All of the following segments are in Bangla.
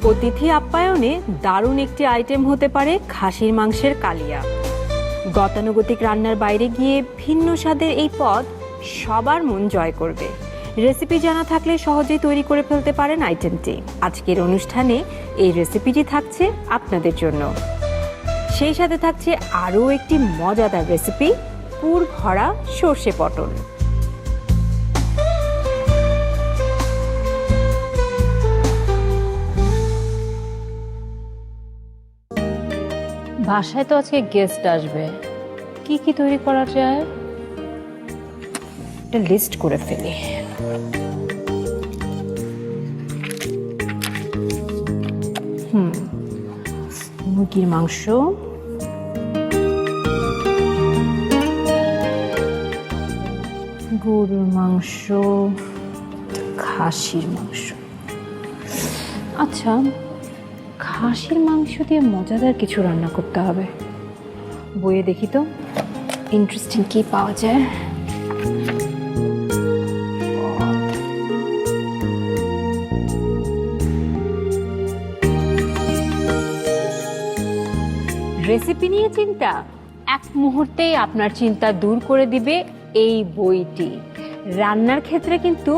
অতিথি আপ্যায়নে দারুণ একটি আইটেম হতে পারে খাসির মাংসের কালিয়া। গতানুগতিক রান্নার বাইরে গিয়ে ভিন্ন স্বাদের এই পদ সবার মন জয় করবে। রেসিপি জানা থাকলে সহজেই তৈরি করে ফেলতে পারেন আইটেমটি। আজকের অনুষ্ঠানে এই রেসিপিটি থাকছে আপনাদের জন্য। সেই সাথে থাকছে আরও একটি মজাদার রেসিপি, পুর ভরা সর্ষে পটল। বাসায় তো আজকে গেস্ট আসবে, কি কি তৈরি করা যায় একটা লিস্ট করে ফেলি। মুরগির মাংস, গরুর মাংস, খাসির মাংস। আচ্ছা, খাসির মাংস দিয়ে মজাদার কিছু রান্না করতে হবে। বইয়ে দেখি তো ইন্টারেস্টিং কি পাওয়া যায়। রেসিপি নিয়ে চিন্তা? এক মুহূর্তেই আপনার চিন্তা দূর করে দিবে এই বইটি। রান্নার ক্ষেত্রে কিন্তু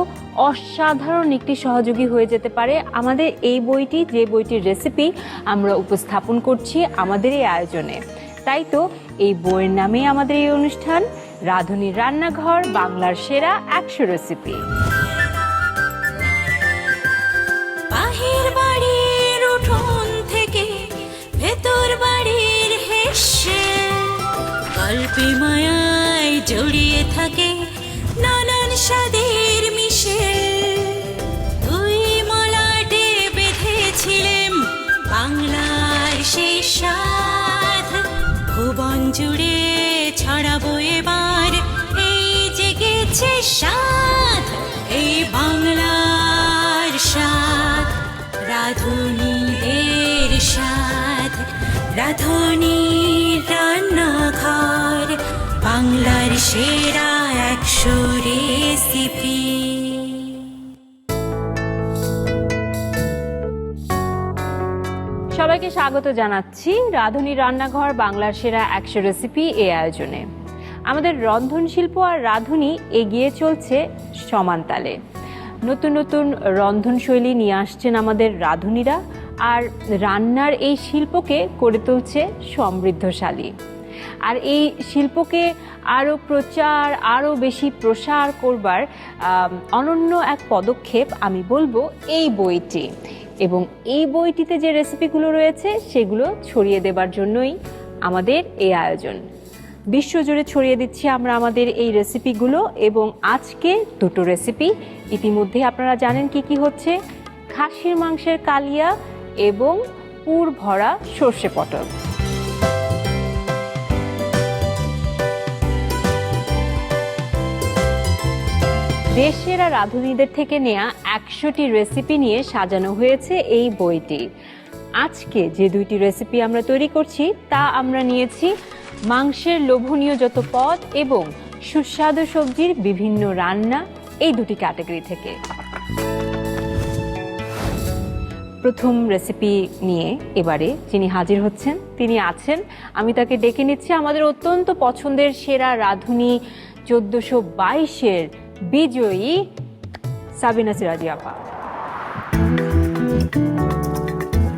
অসাধারণ একটি সহযোগী হয়ে যেতে পারে আমাদের এই বইটি, যে বইটির রেসিপি আমরা উপস্থাপন করছি আমাদের এই আয়োজনে। তাই তো এই বইয়ের নামেই আমাদের এই অনুষ্ঠান, রাঁধুনির রান্নাঘর, বাংলার সেরা 100 রেসিপি। বাহির বাড়ির উঠোন থেকে ভেতর বাড়ির হেসে গল্পে মায়ায় জড়িয়ে থাকে নানান স্বাদের মিশে। দুই মলাটে বেঁধেছিলেন বাংলার সেই স্বাদ, ভুবন জুড়ে ছড়াবো এবার এই জেগেছে স্বাদ, এই বাংলার স্বাদ, রাঁধুনিদের স্বাদ, রাঁধুনির রান্নাঘর, বাংলার সেরা 100 রেসিপি। সবাইকে স্বাগত জানাচ্ছি রাঁধুনির রান্নাঘর, বাংলার সেরা 100 রেসিপি এই আয়োজনে। আমাদের রন্ধন শিল্প আর রাঁধুনি এগিয়ে চলছে সমান তালে। নতুন নতুন রন্ধনশৈলী নিয়ে আসছেন আমাদের রাঁধুনিরা, আর রান্নার এই শিল্পকে করে তুলছে সমৃদ্ধশালী। আর এই শিল্পকে আরও প্রচার, আরও বেশি প্রসার করবার অনন্য এক পদক্ষেপ আমি বলবো এই বইটি। এবং এই বইটিতে যে রেসিপিগুলো রয়েছে সেগুলো ছড়িয়ে দেবার জন্যই আমাদের এই আয়োজন। বিশ্বজুড়ে ছড়িয়ে দিচ্ছি আমরা আমাদের এই রেসিপিগুলো। এবং আজকে দুটো রেসিপি ইতিমধ্যে আপনারা জানেন কি কি হচ্ছে: খাসির মাংসের কালিয়া এবং পুর ভরা সর্ষে পটল। দেশের আর রাঁধুনিদের থেকে নেয়া 100টি রেসিপি নিয়ে সাজানো হয়েছে এই বইটি। আজকে যে দুইটি রেসিপি আমরা তৈরি করছি তা আমরা নিয়েছি মাংসের লোভনীয় যত পদ এবং সুস্বাদু সবজির বিভিন্ন রান্না, এই দুটি ক্যাটাগরি থেকে। প্রথম রেসিপি নিয়ে এবারে যিনি হাজির হচ্ছেন তিনি আছেন, আমি তাকে ডেকে নিচ্ছি, আমাদের অত্যন্ত পছন্দের সেরা রাঁধুনি 1422-এর বিজয়ী সাবিনা সিরাজি আপা।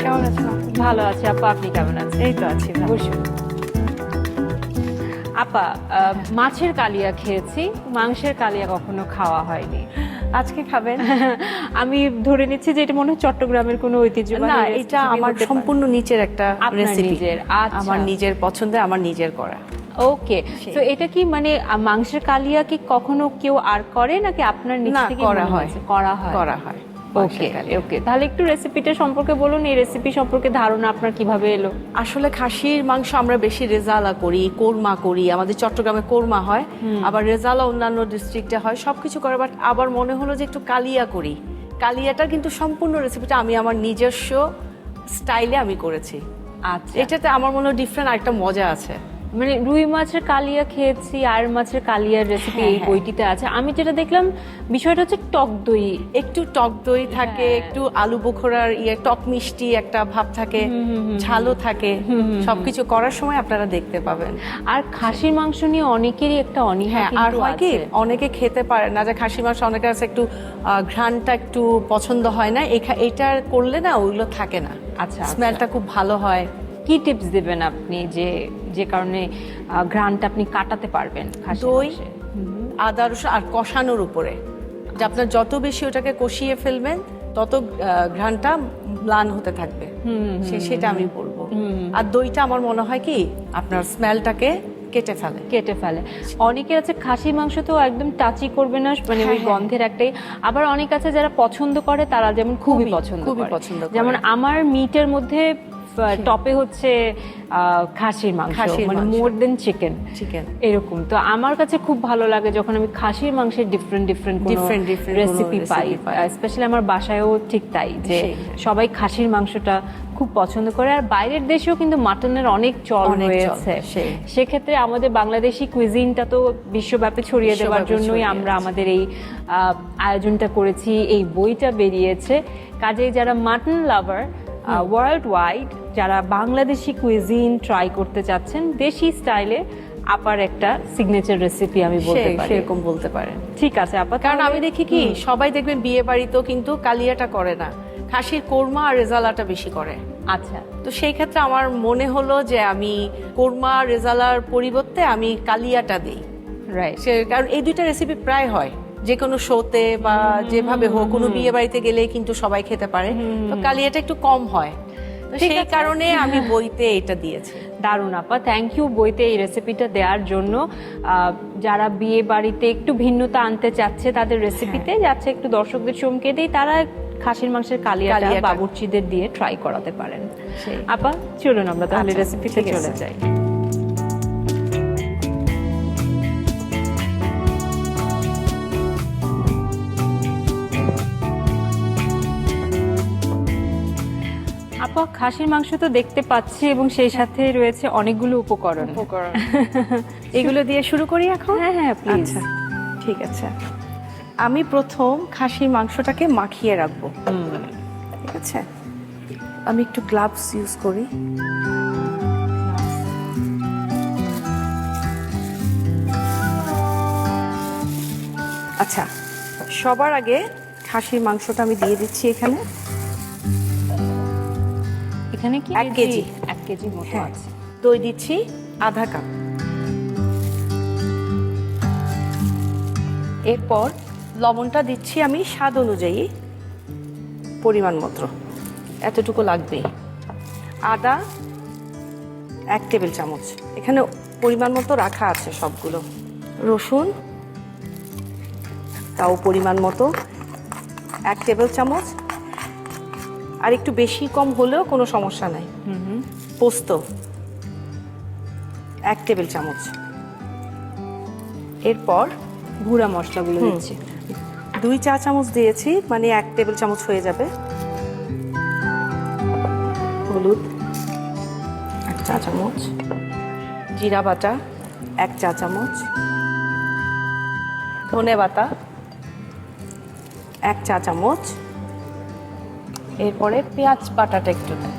কেমন আছেন? ভালো আছে আপা, আপনি কেমন আছেন? এই তো আছি। বসুন। আপা, মাছের কালিয়া খেয়েছি, মাংসের কালিয়া কখনো খাওয়া হয়নি। আজকে খাবেন? আমি ধরে নিচ্ছি যে এটা মনে হয় চট্টগ্রামের কোনো ঐতিহ্যবাহী না, রেসিপি এটা আমার হতে পারে। সম্পূর্ণ নিচের একটা আপনার রেসিপি। নিজের? আচ্ছা। আমার নিজের পছন্দের, আমার নিজের করা। ওকে, তো এটা কি মানে মাংসের কালিয়া কি কখনো কেউ আর করে নাকি আপনার নিজ না, থেকে করা মনে হয়। হয়েছে? করা হয়। করা হয়। ওকে ওকে, তাহলে একটু রেসিপিটা সম্পর্কে বলুন। এই রেসিপি সম্পর্কে ধারণা আপনার কিভাবে এলো? আসলে খাসির মাংস আমরা বেশি রেজালা করি, কোরমা করি, আমাদের চট্টগ্রামে কোরমা হয়, আবার রেজালা অন্যান্য ডিস্ট্রিক্টে হয়, সবকিছু করে। বাট আবার মনে হলো যে একটু কালিয়া করি। কালিয়াটা কিন্তু সম্পূর্ণ রেসিপিটা আমি আমার নিজস্ব স্টাইলে আমি করেছি। আচ্ছা, এটাতে আমার মনে হয় ডিফারেন্ট আরেকটা মজা আছে। মানে রুই মাছের কালিয়া খেয়েছি, আর মাছের কালিয়ার রেসিপি এই বইটিতে আছে। আমি যেটা দেখলাম বিষয়টা হচ্ছে টক দই, একটু টক দই থাকে, একটু আলু বোখরার টক মিষ্টি একটা ভাব থাকে, ঝালও থাকে, সবকিছু করার সময় আপনারা দেখতে পাবেন। আর খাসির মাংস নিয়ে অনেকেরই একটা অনীহা হ্যাঁ, আর কিন্তু হয় কি আছে। অনেকে খেতে পারে না, যে খাসি মাংস অনেকের কাছে একটু ঘ্রাণটা একটু পছন্দ হয় না, এটা করলে না ওগুলো থাকে না, আচ্ছা, স্মেলটা খুব ভালো হয়। কি টিপস দিবেন আপনি যে কারণে ঘ্রাণটা আপনি কাটাতে পারবেন খাসির দই, মাংসে? আদা রসুন আর কষানোর উপরে, যে আপনার যত বেশি ওটাকে কষিয়ে ফেলবেন তত ঘ্রাণটা ম্লান হতে থাকবে, সেটা আমি বলবো। আর দইটা আমার মনে হয় কি আপনার স্মেলটাকে কেটে ফেলে। অনেকের আছে খাসির মাংস তো একদম টাচই করবে না, মানে ওই গন্ধের একটাই। আবার অনেক আছে যারা পছন্দ করে, তারা যেমন খুবই পছন্দ করে। যেমন আমার মিটের মধ্যে টপে হচ্ছে খাসির মাংস, মানে মোর দেন চিকেন এরকম। তো আমার কাছে খুব ভালো লাগে যখন আমি খাসির মাংসের ডিফারেন্ট রেসিপি পাই, স্পেশালি আমার বাসায়ও ঠিক তাই, যে সবাই খাসির মাংসটা খুব পছন্দ করে। আর বাইরের দেশেও কিন্তু মাটনের অনেক চল রয়েছে, সেক্ষেত্রে আমাদের বাংলাদেশি কুইজিনটা তো বিশ্বব্যাপী ছড়িয়ে দেওয়ার জন্যই আমরা আমাদের এই আয়োজনটা করেছি, এই বইটা বেরিয়েছে। কাজেই যারা মাটন লাভার ওয়ার্ল্ড ওয়াইড, যারা বাংলাদেশি কুইজিন ট্রাই করতে চাচ্ছেন দেশি স্টাইলে, আপার একটা সিগনেচার রেসিপি আমি বলতে পারি, সেরকম বলতে পারেন। ঠিক আছে আপা, কারণ আমি দেখি কি সবাই দেখবেন বিয়ে বাড়িতেও কিন্তু কালিয়াটা করে না, খাসির কোরমা আর রেজালাটা বেশি করে। আচ্ছা, তো সেই ক্ষেত্রে আমার মনে হলো যে আমি কোরমা রেজালার পরিবর্তে আমি কালিয়াটা দিই। রাইট। কারণ এই দুইটা রেসিপি প্রায় হয় যে কোনো শোতে বা যেভাবে হোক, কোনো বিয়ে বাড়িতে গেলে কিন্তু সবাই খেতে পারে, তো কালিয়াটা একটু কম হয়, তো সেই কারণে আমি বইতে এটা দিয়েছি। দারুণ আপা, থ্যাংক ইউ বইতে এই রেসিপিটা দেওয়ার জন্য। যারা বিয়ে বাড়িতে একটু ভিন্নতা আনতে চাচ্ছে তাদের রেসিপিতে, যাচ্ছে একটু দর্শকদের চমকে দেই, তারা খাসির মাংসের কালিয়াটা বাবুর্চিদের দিয়ে ট্রাই করাতে পারেন। আপা চলুন আমরা তাহলে রেসিপিতে চলে যাই। আপা খাসির মাংস তো দেখতে পাচ্ছি এবং সেই সাথে রয়েছে অনেকগুলো উপকরণ। এগুলো দিয়ে শুরু করি এখন? হ্যাঁ প্লিজ। আচ্ছা ঠিক আছে, আমি প্রথম খাসির মাংসটাকে মাখিয়ে রাখবো। ঠিক আছে, আমি একটু গ্লাভস ইউজ করি। আচ্ছা, সবার আগে খাসির মাংসটা আমি দিয়ে দিচ্ছি এখানে। এখানে কি 1 কেজি? 1 কেজি মতো হ্যাঁ। আছে। দই দিচ্ছি আধা কাপ। এরপর লবণটা দিচ্ছি আমি স্বাদ অনুযায়ী, পরিমাণ মতো, এতটুকু লাগবে। আদা 1 টেবিল চামচ, এখানে পরিমাণ মতো রাখা আছে সবগুলো। রসুন তাও পরিমাণ মতো 1 টেবিল চামচ, আর একটু বেশি কম হলেও কোনো সমস্যা নাই। পোস্ত 1 টেবিল চামচ। এরপর গুঁড়া মশলাগুলো দিচ্ছি। 2 চা চামচ দিয়েছি, মানে 1 টেবিল চামচ হয়ে যাবে। হলুদ 1 চা চামচ, জিরা বাটা 1 চা চামচ, ধনে বাটা 1 চা চামচ। এরপরে পেঁয়াজ বাটাটা একটু দেন,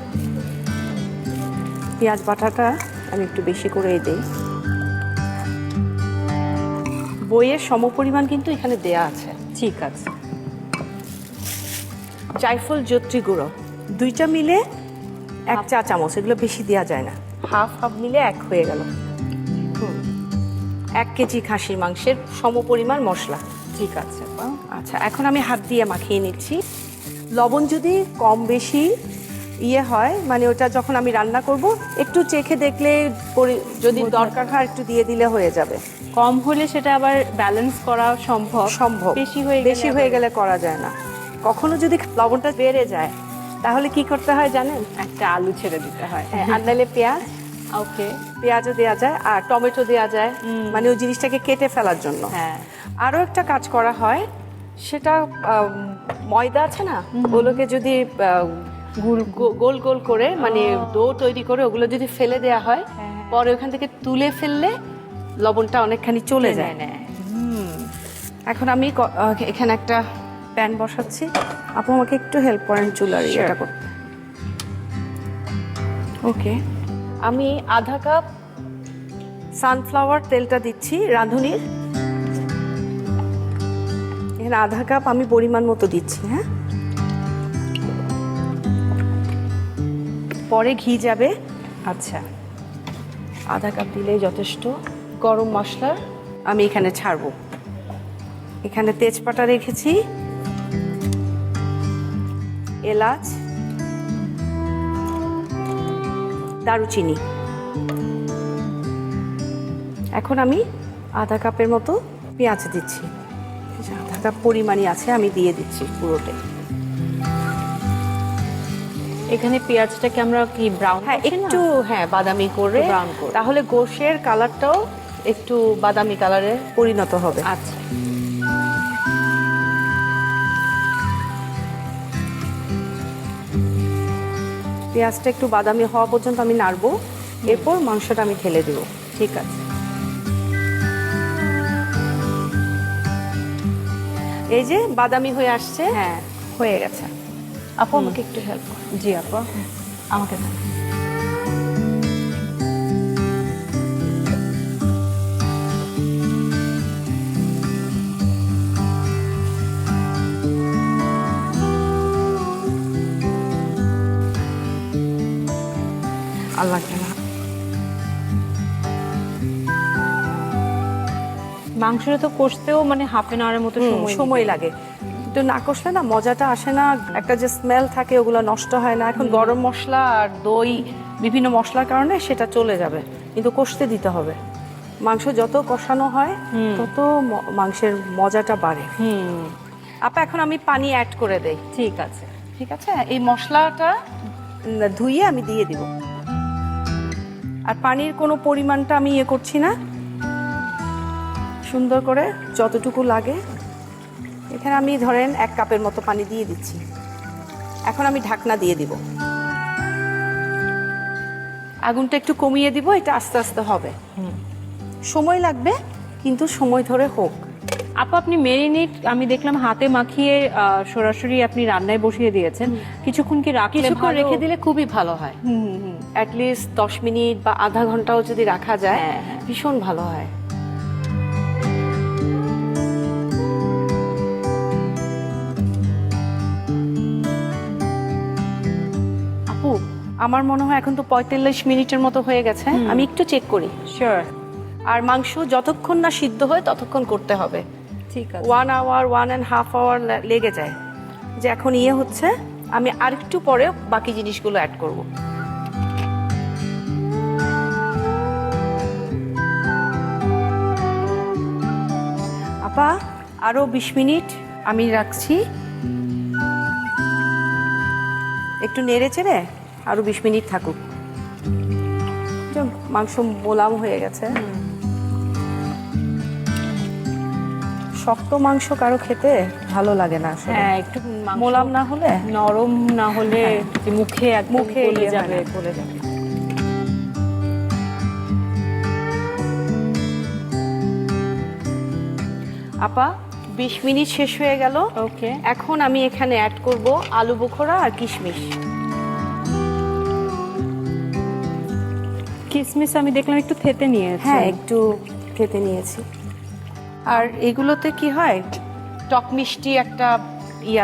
পেঁয়াজ বাটাটা আমি একটু বেশি করেই দিই। বইয়ের সমপরিমাণ কিন্তু এখানে দেয়া আছে। ঠিক আছে। জায়ফল জত্রি গুঁড়ো 2টা মিলে 1 চা চামচ, এগুলো বেশি দেওয়া যায় না, হাফ হাফ মিলে 1 হয়ে গেল। 1 কেজি খাসির মাংসের সমপরিমাণ মশলা। ঠিক আছে। আচ্ছা, এখন আমি হাত দিয়ে মাখিয়ে নিচ্ছি। লবণ যদি কম বেশি হয়, মানে ওটা যখন আমি রান্না করব একটু চেখে দেখলে, যদি দরকার হয় একটু দিয়ে দিলে হয়ে যাবে। কম হলে সেটা আবার ব্যালেন্স করা সম্ভব। বেশি হয়ে গেলে করা যায় না। কখনো যদি লবণটা বেড়ে যায় তাহলে কি করতে হয় জানেন? একটা আলু ছেড়ে দিতে হয়। আর নাহলে পেঁয়াজ, ওকে, পেঁয়াজও দেওয়া যায় আর টমেটো দেওয়া যায়, মানে ওই জিনিসটাকে কেটে ফেলার জন্য। হ্যাঁ, আরও একটা কাজ করা হয়, সেটা ময়দা আছে না, ওগুলোকে যদি গোল গোল করে, মানে ডো তৈরি করে ওগুলো যদি ফেলে দেওয়া হয়, পরে ওখান থেকে তুলে ফেললে লবণটা অনেকখানি চলে যায়। এখন আমি এখানে একটা প্যান বসাচ্ছি। আপু আমাকে একটু হেল্প করেন চুলার এটা করতে। ওকে, আমি আধা কাপ সানফ্লাওয়ার তেলটা দিচ্ছি রাঁধুনির। এখানে আধা কাপ আমি পরিমাণ মতো দিচ্ছি। হ্যাঁ, পরে ঘি যাবে। আচ্ছা, আধা কাপ দিলেই যথেষ্ট। গরম মশলা আমি এখানে ছাড়বো। এখানে তেজপাতা রেখেছি, এলাচ, দারুচিনি। এখন আমি আধা কাপের মতো পেঁয়াজ দিচ্ছি। আধা কাপ পরিমাণই আছে, আমি দিয়ে দিচ্ছি পুরোটাই। এখানে পেঁয়াজটাকে আমরা কি ব্রাউন? হ্যাঁ, একটু বাদামি করে, ব্রাউন করে, তাহলে গোশের কালারটাও একটু বাদামি কালারে পরিণত হবে। আচ্ছা, পেঁয়াজটা একটু বাদামি হওয়া পর্যন্ত আমি নাড়বো, এরপর মাংসটা আমি ঢেলে দেবো। ঠিক আছে। এই যে বাদামি হয়ে আসছে। হ্যাঁ, হয়ে গেছে। আপু আমাকে একটু হেল্প করুন। জি আপা, আমাকে দেন। আল্লাহ না, মাংসটা তো কষতেও মানে হাফ এন আওয়ারের মতো সময় লাগে। তো না কষলে না মজাটা আসে না, একটা যে স্মেল থাকে ওগুলো নষ্ট হয় না। এখন গরম মশলা আর দই বিভিন্ন মশলার কারণে সেটা চলে যাবে, কিন্তু কষতে দিতে হবে। মাংস যত কষানো হয় তত মাংসের মজাটা বাড়ে। আপা এখন আমি পানি অ্যাড করে দেই। ঠিক আছে, ঠিক আছে, এই মশলাটা ধুইয়ে আমি দিয়ে দিব। আর পানির কোনো পরিমাণটা আমি করছি না, সুন্দর করে যতটুকু লাগে। এখানে আমি ধরেন 1 কাপের মতো পানি দিয়ে দিচ্ছি। এখন আমি ঢাকনা দিয়ে দিব, আগুনটা একটু কমিয়ে দিব। এটা আস্তে আস্তে হবে, সময় লাগবে, কিন্তু সময় ধরে হোক। আপা আপনি মেরিনেট আমি দেখলাম হাতে মাখিয়ে সরাসরি আপনি রান্নায় বসিয়ে দিয়েছেন। কিছুক্ষণ কি রাখলে? কিছুক্ষণ রেখে দিলে খুবই ভালো হয়। অ্যাটলিস্ট 10 মিনিট বা আধা ঘন্টাও যদি রাখা যায় ভীষণ ভালো হয়। আপু আমার মনে হয় এখন তো 45 মিনিটের মতো হয়ে গেছে। আমি একটু চেক করি। শিওর। আর মাংস যতক্ষণ না সিদ্ধ হয় ততক্ষণ করতে হবে। ঠিক আছে। 1 আওয়ার 1.5 আওয়ার লেগে যায়। যে এখন হচ্ছে, আমি আরেকটু পরে বাকি জিনিসগুলো অ্যাড করব। আপা আরো 20 মিনিট আমি রাখছি। একটু নেড়ে চেড়ে আরো 20 মিনিট থাকুক। মাংস মোলাম হয়ে গেছে। শক্ত মাংস কারো খেতে ভালো লাগে না আসলে। হ্যাঁ, একটু মোলাম না হলে, নরম না হলে যে মুখে মুখে গলে যাবে। গলে যাবে। আপা 20 মিনিট শেষ হয়ে গেল। ওকে, এখন আমি এখানে অ্যাড করব আলু বোখরা আর কিশমিশ। কিশমিশ আমি দেখলাম একটু থেতে নিয়েছে। হ্যাঁ, একটু খেতে নিয়েছি। আর এগুলোতে কি হয়, টক মিষ্টি একটা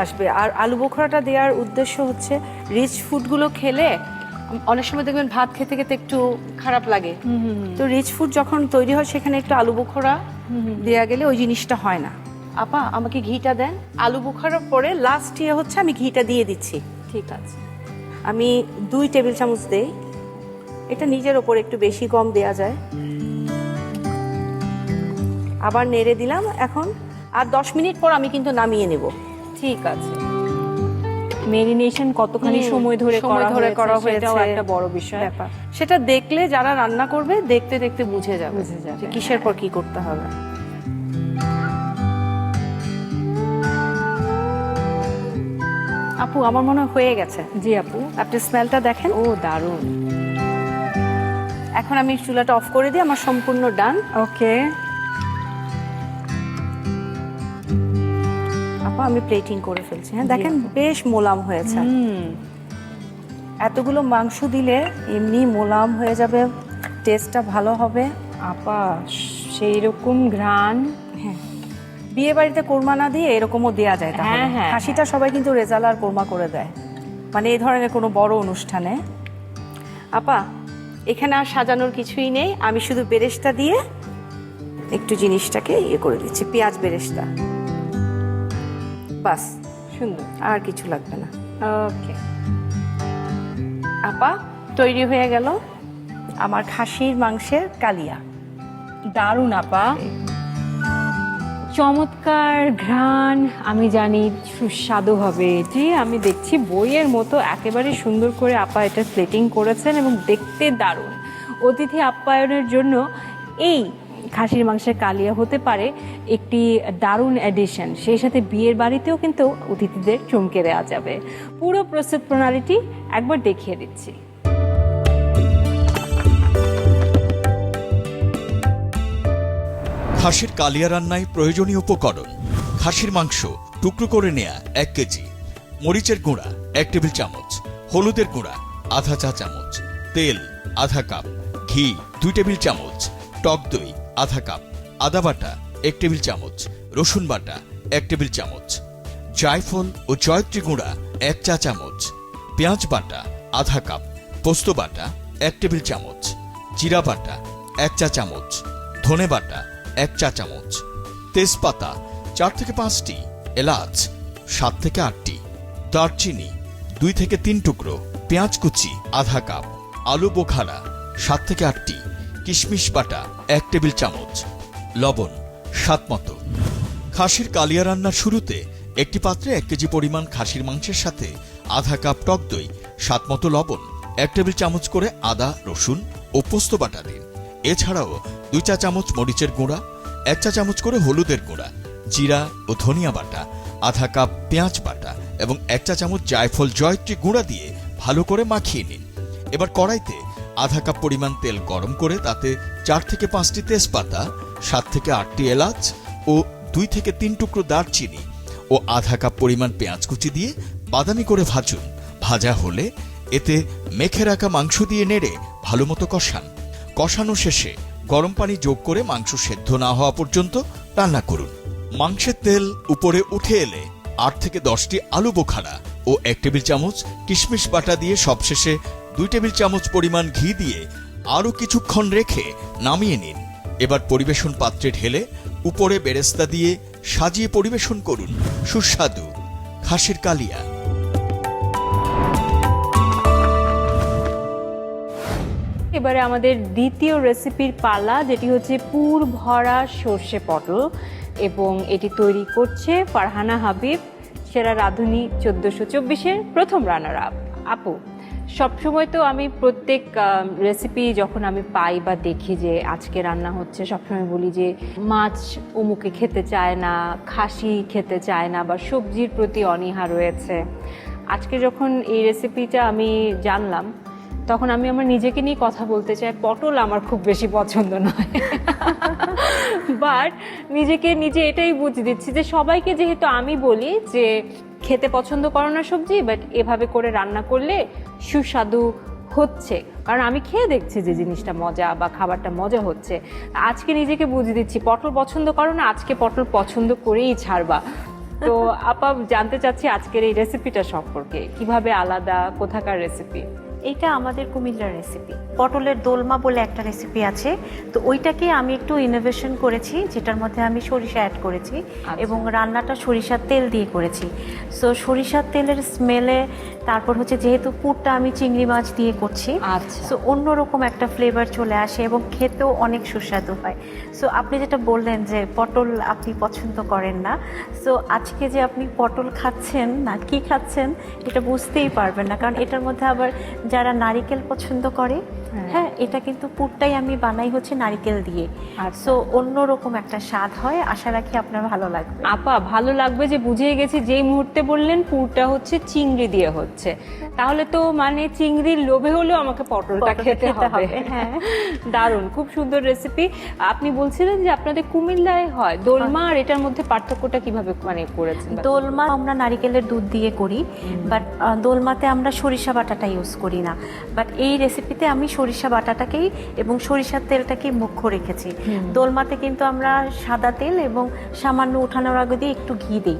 আসবে। আর আলু বোখরাটা দেওয়ার উদ্দেশ্য হচ্ছে রিচ ফুডগুলো খেলে অনেক সময় দেখবেন ভাত খেতে খেতে একটু খারাপ লাগে। তো রিচ ফুড যখন তৈরি হয় সেখানে একটু আলু বোখরা দেওয়া গেলে ওই জিনিসটা হয় না। আপা আমাকে ঘিটা দেন। আলু বোখরার পরে লাস্ট হচ্ছে আমি ঘিটা দিয়ে দিচ্ছি। ঠিক আছে, আমি 2 টেবিল চামচ দেই। এটা নিজের ওপর একটু বেশি কম দেয়া যায়। আবার নেড়ে দিলাম। এখন আর 10 মিনিট পর আমি কিন্তু নামিয়ে নেব। ঠিক আছে। মেরিনেশন কতখানি সময় ধরে করা হয়েছে সেটাও একটা বড় বিষয়। ব্যাপার সেটা দেখলে যারা রান্না করবে দেখতে দেখতে বুঝে যাবে যে কিসের পর কি করতে হবে। আপু আমার মনে হয় হয়ে গেছে। জি আপু, আপনি স্মেলটা দেখেন। ও দারুণ। এখন আমি চুলাটা অফ করে দিই, আমার সম্পূর্ণ ডান। ওকে, আপা আমি প্লেটিং করে ফেলছি। হ্যাঁ দেখেন বেশ মোলাম হয়েছে। এতগুলো মাংস দিলে এমনি মোলাম হয়ে যাবে, টেস্টটা ভালো হবে। আপা সেই রকম ঘ্রাণ। হ্যাঁ, বিয়ে বাড়িতে কোরমা না দিয়ে এরকমও দেয়া যায় তাহলে। হ্যাঁ, হ্যাঁ, খাসিটা সবাই কিন্তু রেজালা আর কোরমা করে দেয়, মানে এই ধরনের কোনো বড় অনুষ্ঠানে। আপা এখানে আর সাজানোর কিছুই নেই, আমি শুধু বেরেস্তা দিয়ে একটু জিনিসটাকে ইয়ে করে দিচ্ছি, পেঁয়াজ বেরেস্তা, বাস, সুন্দর। আর কিছু লাগবে না। ওকে আপা তৈরি হয়ে গেল আমার খাসির মাংসের কালিয়া। দারুণ আপা, চমৎকার ঘ্রাণ। আমি জানি সুস্বাদু হবে এটি। আমি দেখছি বইয়ের মতো একেবারে সুন্দর করে আপা এটা প্লেটিং করেছেন এবং দেখতে দারুণ। অতিথি আপ্যায়নের জন্য এই খাসির মাংসের কালিয়া হতে পারে একটি দারুণ অ্যাডিশন। সেই সাথে বিয়ের বাড়িতেও কিন্তু অতিথিদের চমকে দেওয়া যাবে। পুরো প্রস্তুত প্রণালীটি একবার দেখিয়ে দিচ্ছি। খাসির কালিয়া রান্নায় প্রয়োজনীয় উপকরণ: খাসির মাংস টুকরো করে নেয়া 1 কেজি, মরিচের গুঁড়া 1 টেবিল চামচ, হলুদের গুঁড়া আধা চা চামচ, তেল আধা কাপ, ঘি 2 টেবিল চামচ, টক দই আধা কাপ, আদা বাটা 1 টেবিল চামচ, রসুন বাটা 1 টেবিল চামচ, জায়ফল ও জয়ত্রী গুঁড়া 1 চা চামচ, পেঁয়াজ বাটা আধা কাপ, পোস্ত বাটা 1 টেবিল চামচ, জিরা বাটা 1 চা চামচ, ধনে বাটা 1 চা চামচ, তেজপাতা 4 থেকে 5টি, এলাচ 7 থেকে 8টি, দারচিনি 2 থেকে 3 টুকরো, পেঁয়াজ কুচি আধা কাপ, আলু বোখারা 7 থেকে 8টি, কিশমিশ বাটা 1 টেবিল চামচ, লবণ স্বাদ মতো। খাসির কালিয়া রান্নার শুরুতে একটি পাত্রে 1 কেজি পরিমাণ খাসির মাংসের সাথে আধা কাপ টক দই, স্বাদ মতো লবণ, 1 টেবিল চামচ করে আদা রসুন ও পোস্ত বাটা দিন। এছাড়াও 2 চা চামচ মরিচের গুঁড়া, 1 চা চামচ করে হলুদের গুঁড়া, জিরা ও ধনিয়া বাটা, আধা কাপ পেঁয়াজ বাটা এবং 1 চা চামচ জায়ফল জয়ত্রী গুঁড়া দিয়ে ভালো করে মাখিয়ে নিন। এবার কড়াইতে আধা কাপ পরিমাণ তেল গরম করে তাতে 4 থেকে 5টি তেজপাতা, 7 থেকে 8টি এলাচ ও 2 থেকে 3 টুকরো দারচিনি ও আধা কাপ পরিমাণ পেঁয়াজ কুচি দিয়ে বাদামি করে ভাজুন। ভাজা হলে এতে মেখে রাখা মাংস দিয়ে নেড়ে ভালো মতো কষান। কষানো শেষে গরম পানি যোগ করে মাংস সেদ্ধ না হওয়া পর্যন্ত রান্না করুন। মাংসের তেল উপরে উঠে এলে 8 থেকে 10টি আলু বোখারা ও 1 টেবিল চামচ কিশমিশ বাটা দিয়ে সবশেষে 2 টেবিল চামচ পরিমাণ ঘি দিয়ে আরও কিছুক্ষণ রেখে নামিয়ে নিন। এবার পরিবেশন পাত্রে ঢেলে উপরে বেরেস্তা দিয়ে সাজিয়ে পরিবেশন করুন সুস্বাদু খাসির কালিয়া। এবারে আমাদের দ্বিতীয় রেসিপির পালা, যেটি হচ্ছে পুর ভরা সর্ষে পটল, এবং এটি তৈরি করছে ফারহানা হাবিব, সেরা রাঁধুনি 1424-এর প্রথম রানার আপ। আপু, সবসময় তো আমি প্রত্যেক রেসিপি যখন আমি পাই বা দেখি যে আজকে রান্না হচ্ছে, সবসময় বলি যে মাছ অমুকে খেতে চায় না, খাসি খেতে চায় না, বা সবজির প্রতি অনীহা রয়েছে। আজকে যখন এই রেসিপিটা আমি জানলাম, তখন আমি আমার নিজেকে নিয়ে কথা বলতে চাই। পটল আমার খুব বেশি পছন্দ নয়, বাট নিজেকে নিজে এটাই বুঝিয়ে দিচ্ছি যে সবাইকে যেহেতু আমি বলি যে খেতে পছন্দ করো না সবজি, বাট এভাবে করে রান্না করলে সুস্বাদু হচ্ছে, কারণ আমি খেয়ে দেখছি যে জিনিসটা মজা বা খাবারটা মজা হচ্ছে। আজকে নিজেকে বুঝিয়ে দিচ্ছি পটল পছন্দ করো না, আজকে পটল পছন্দ করেই ছাড়বা। তো আপা, জানতে চাচ্ছি আজকের এই রেসিপিটা সম্পর্কে, কিভাবে আলাদা, কোথাকার রেসিপি? এটা আমাদের কুমিল্লার রেসিপি। পটলের দোলমা বলে একটা রেসিপি আছে, তো ওইটাকে আমি একটু ইনোভেশন করেছি, যেটার মধ্যে আমি সরিষা অ্যাড করেছি এবং রান্নাটা সরিষার তেল দিয়ে করেছি। সো সরিষার তেলের স্মেলে, তারপর হচ্ছে যেহেতু পুরটা আমি চিংড়ি মাছ দিয়ে করছি, সো অন্যরকম একটা ফ্লেভার চলে আসে এবং খেতেও অনেক সুস্বাদু হয়। সো আপনি যেটা বললেন যে পটল আপনি পছন্দ করেন না, সো আজকে যে আপনি পটল খাচ্ছেন না কি খাচ্ছেন এটা বুঝতেই পারবেন না, কারণ এটার মধ্যে আবার যারা নারিকেল পছন্দ করে হ্যাঁ, এটা কিন্তু পুরটাই আমি বানাই হচ্ছে নারকেল দিয়ে, আচ্ছা। সো অন্যরকম একটা স্বাদ হয়। আশা রাখি আপনার ভালো লাগবে। আপা ভালো লাগবে যে বুঝিয়ে গেছি, যেই মুহূর্তে বললেন পুরটা হচ্ছে চিংড়ি দিয়ে হচ্ছে, তাহলে তো মানে চিংড়ির লোভে হলেও আমাকে পটলটা খেতে হবে। হ্যাঁ, দারুণ, খুব সুন্দর রেসিপি। আপনি বলছিলেন যে আপনাদের কুমিল্লায় হয় দোলমা, আর এটার মধ্যে পার্থক্যটা কিভাবে মানে করেছেন? দোলমা আমরা নারিকেলের দুধ দিয়ে করি, বাট দোলমাতে আমরা সরিষা বাটাটা ইউজ করি না। বাট এই রেসিপিতে আমি সরিষা বাটাটাকেই এবং সরিষার তেলটাকেই মুখ্য রেখেছি। দোলমাতে কিন্তু আমরা সাদা তেল এবং সামান্য উঠানোর আগে দিয়ে একটু ঘি দিই,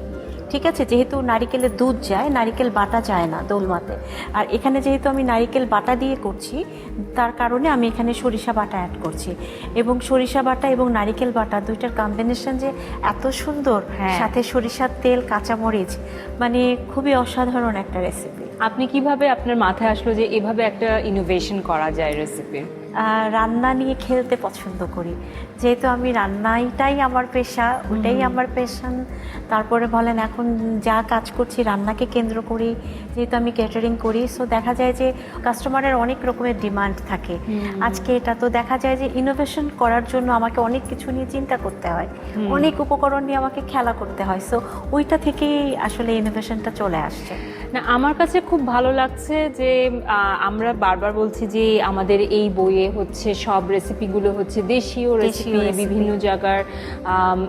ঠিক আছে, যেহেতু নারিকেলের দুধ যায়, নারিকেল বাটা যায় না দোলমাতে। আর এখানে যেহেতু আমি নারিকেল বাটা দিয়ে করছি, তার কারণে আমি এখানে সরিষা বাটা অ্যাড করছি। এবং সরিষা বাটা এবং নারিকেল বাটা দুইটার কম্বিনেশন যে এত সুন্দর, সাথে সরিষার তেল, কাঁচামরিচ, মানে খুবই অসাধারণ একটা রেসিপি। আপনি কিভাবে আপনার মাথায় আসলো যে এভাবে একটা ইনোভেশন করা যায় রেসিপি? রান্না নিয়ে খেলতে পছন্দ করি, যেহেতু আমি রান্নাটাই আমার পেশা, ওটাই আমার পেশন। তারপরে বলেন এখন যা কাজ করছি রান্নাকে কেন্দ্র করি, যেহেতু আমি ক্যাটারিং করি, সো দেখা যায় যে কাস্টমারের অনেক রকমের ডিমান্ড থাকে। আজকে এটা তো দেখা যায় যে ইনোভেশন করার জন্য আমাকে অনেক কিছু নিয়ে চিন্তা করতে হয়, অনেক উপকরণ নিয়ে আমাকে খেলা করতে হয়, সো ওইটা থেকেই আসলে ইনোভেশনটা চলে আসছে। না, আমার কাছে খুব ভালো লাগছে যে আমরা বারবার বলছি যে আমাদের এই বইয়ে হচ্ছে সব রেসিপিগুলো হচ্ছে দেশীয় রেসিপি, বিভিন্ন জায়গার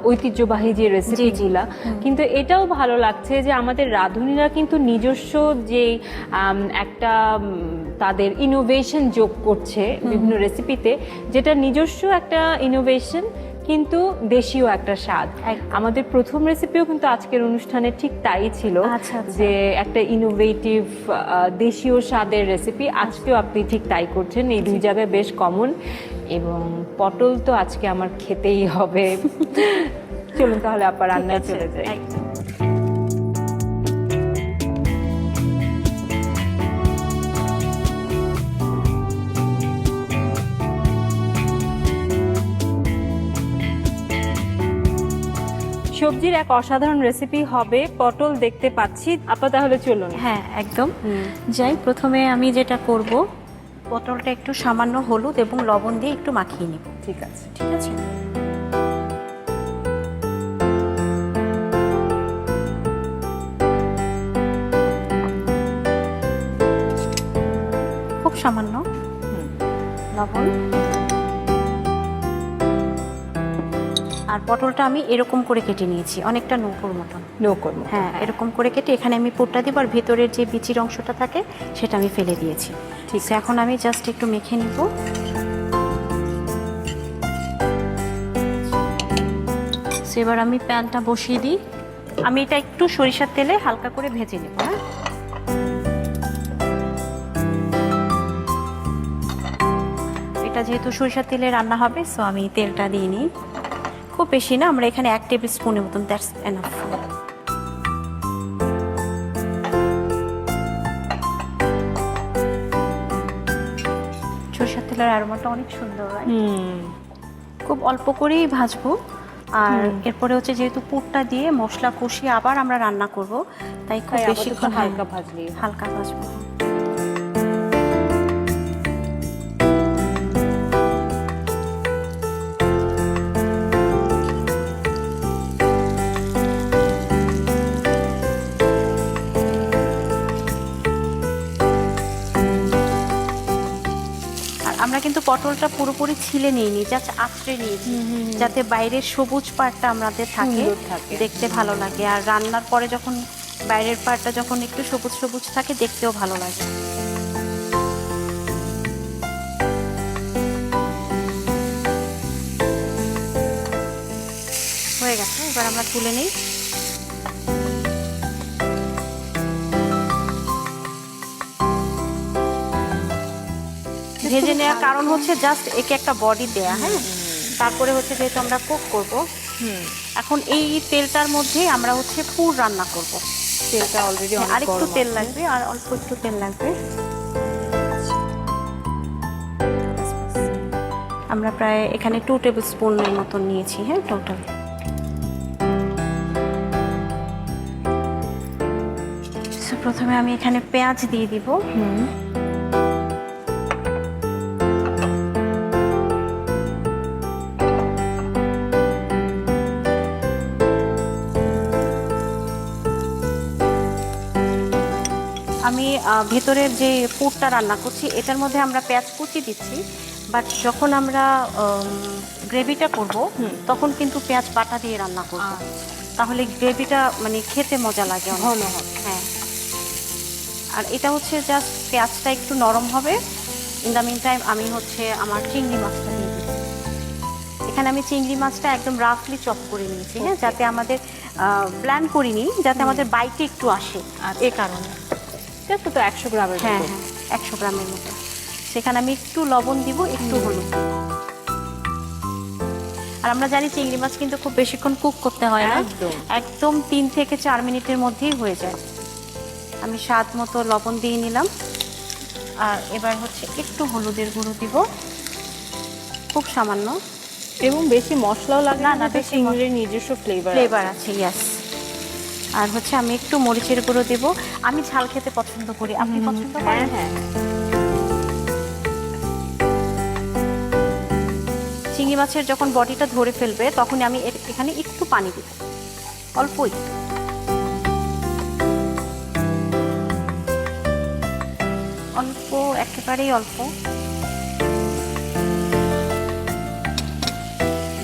ঐতিহ্যবাহী যে রেসিপিগুলা, কিন্তু এটাও ভালো লাগছে যে আমাদের রাঁধুনিরা কিন্তু নিজস্ব যে একটা তাদের ইনোভেশন যোগ করছে বিভিন্ন রেসিপিতে, যেটা নিজস্ব একটা ইনোভেশন কিন্তু দেশীয় একটা স্বাদ। আমাদের প্রথম রেসিপিও কিন্তু আজকের অনুষ্ঠানে ঠিক তাই ছিল, যে একটা ইনোভেটিভ দেশীয় স্বাদের রেসিপি। আজকেও আপনি ঠিক তাই করছেন, এই দুই জায়গায় বেশ কমন। এবং পটল তো আজকে আমার খেতেই হবে। চলুন তাহলে আপা রান্নায় চলে যাই। সবজির এক অসাধারণ রেসিপি হবে পটল, দেখতে পাচ্ছি আপা, তাহলে চলুন। হ্যাঁ, একদম যাই। প্রথমে আমি যেটা করব, পটলটা একটু সামান্য হলুদ এবং লবণ দিয়ে একটু মাখিয়ে নিব। ঠিক আছে, ঠিক আছে। খুব সামান্য লবণ। আর পটলটা আমি এরকম করে কেটে নিয়েছি, অনেকটা নৌকোর মতন। নৌকোর মতো, হ্যাঁ, এরকম করে কেটে এখানে আমি পুরটা দিব, আর ভেতরের যে বিচির অংশটা থাকে সেটা আমি ফেলে দিয়েছি। ঠিক আছে, এখন আমি জাস্ট একটু মেখে নিব। এবার আমি প্যানটা বসিয়ে দিই। আমি এটা একটু সরিষার তেলে হালকা করে ভেজে নেব। হ্যাঁ, এটা যেহেতু সরিষার তেলে রান্না হবে, সো আমি তেলটা দিয়ে নিই। খুব বেশি না, আমরা এখানে 1 টেবিল স্পুনের মতন, দ্যাটস এনাফ। সরিষার তেলের অ্যারোমাটা অনেক সুন্দর হয়। খুব অল্প করেই ভাজবো। আর এরপরে হচ্ছে যেহেতু পুরটা দিয়ে মশলা কষিয়ে আবার আমরা রান্না করব, তাই খুব বেশিক্ষণ হালকা ভাজলি, হালকা ভাজবো। আমরা কিন্তু পটলটা পুরোপুরি ছিলে নিইনি, জাস্ট আঁচড়ে নিয়েছি, যাতে বাইরের সবুজ পার্টটা আমাদের থাকে, দেখতে ভালো লাগে। আর রান্নার পরে যখন বাইরের পার্টটা যখন একটু সবুজ সবুজ থাকে, দেখতেও ভালো লাগে। হয়ে গেছে, এবার আমরা তুলে নিই। ভেজে নেওয়ার কারণ হচ্ছে জাস্ট একে একটা বডি দেয়া। হ্যাঁ, তারপরে হচ্ছে যেহেতু আমরা কুক করব, এখন এই তেলটার মধ্যে আমরা হচ্ছে পুর রান্না করব। তেলটা অলরেডি আর একটু তেল লাগবে, আর অল্প একটু তেল লাগবে। আমরা প্রায় এখানে 2 টেবিল স্পুনের মতন নিয়েছি। হ্যাঁ, টোটাল। প্রথমে আমি এখানে পেঁয়াজ দিয়ে দিব। আমি ভেতরের যে পুরটা রান্না করছি এটার মধ্যে আমরা পেঁয়াজ কুচি দিচ্ছি, বাট যখন আমরা গ্রেভিটা করব তখন কিন্তু পেঁয়াজ বাটা দিয়ে রান্না করব, তাহলে গ্রেভিটা মানে খেতে মজা লাগে অনেক। ঘন হবে। হ্যাঁ, আর এটা হচ্ছে জাস্ট পেঁয়াজটা একটু নরম হবে। ইন দ্য মিন টাইম আমি হচ্ছে আমার চিংড়ি মাছটা দিয়ে দিই। এখানে আমি চিংড়ি মাছটা একদম রাফলি চপ করে নিয়েছি, হ্যাঁ, যাতে আমাদের ব্ল্যান্ড করিনি, যাতে আমাদের বাইটে একটু আসে, এই কারণে। এটা তো 100 গ্রামের হ্যাঁ মতো। হ্যাঁ, 100 গ্রামের মতো। সেখানে আমি একটু লবণ দিব, একটু হলুদ। আর আমরা জানি চিংড়ি মাছ কিন্তু খুব বেশিক্ষণ কুক করতে হয় না, একদম। একদম 3 থেকে 4 মিনিটের মধ্যেই হয়ে যায়। আমি স্বাদ মতো লবণ দিয়ে নিলাম, আর এবার হচ্ছে একটু হলুদের গুঁড়ো দিব, খুব সামান্য। এবং বেশি মশলাও লাগে না, না, না, না, বেশি চিংড়ির নিজস্ব ফ্লেভার ফ্লেভার আছে, ইয়াস। আর হচ্ছে আমি একটু মরিচের গুঁড়ো দেব। আমি ঝাল খেতে পছন্দ করি, আপনি পছন্দ করেন? হ্যাঁ। চিংড়ি মাছের যখন বডিটা ধরে ফেলবে তখন আমি এখানে একটু পানি দিব, অল্প একটু। অল্প, একেবারেই অল্প।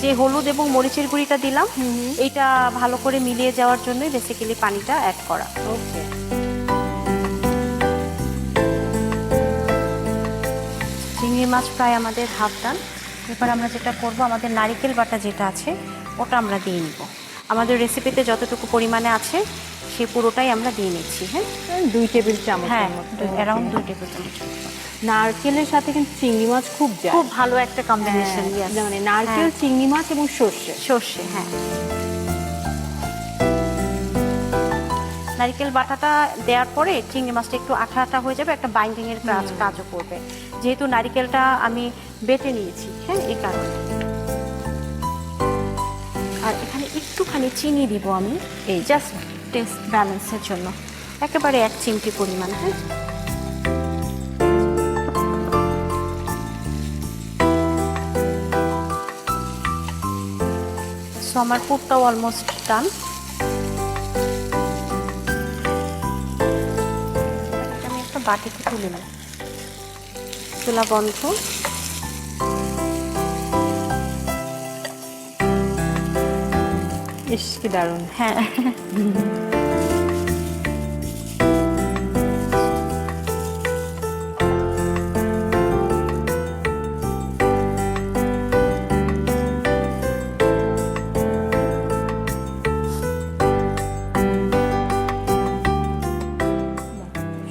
যে হলুদ এবং মরিচের গুঁড়িটা দিলাম, এইটা ভালো করে মিলিয়ে যাওয়ার জন্যই বেসিক্যালি পানিটা অ্যাড করা। ওকে। চিংড়ি মাছ প্রায় আমাদের হাফ ডান। এবার আমরা যেটা করব, আমাদের নারকেল বাটা যেটা আছে ওটা আমরা দিয়ে নিব। আমাদের রেসিপিতে যতটুকু পরিমাণে আছে সেই পুরোটাই আমরা দিয়ে নিচ্ছি। হ্যাঁ 2 টেবিল চামচ। হ্যাঁ, অ্যারাউন্ড 2 টেবিল চামচ। নারকেলের সাথে কিন্তু চিংড়ি মাছ খুব যায়। খুব ভালো একটা কম্বিনেশন। মানে নারকেল, চিংড়ি মাছ এবং সর্ষে। সর্ষে, হ্যাঁ। নারকেল বাটাটা দেওয়ার পরে চিংড়ি মাছটা একটু আঠা আঠা হয়ে যাবে, একটা বাইন্ডিং এর কাজও করবে, যেহেতু নারকেলটা আমি বেটে নিয়েছি। হ্যাঁ, এই কারণে। আর এখানে একটুখানি চিনি দিব আমি, এই জাস্ট টেস্ট ব্যালেন্সের জন্য, একেবারে 1 চিমটি পরিমাণ। হ্যাঁ, সো আমার পুরটাও অলমোস্ট ডান। আমি একটা বাটিতে তুলে নিই, চুলা বন্ধ। ইস, কি দারুণ। হ্যাঁ,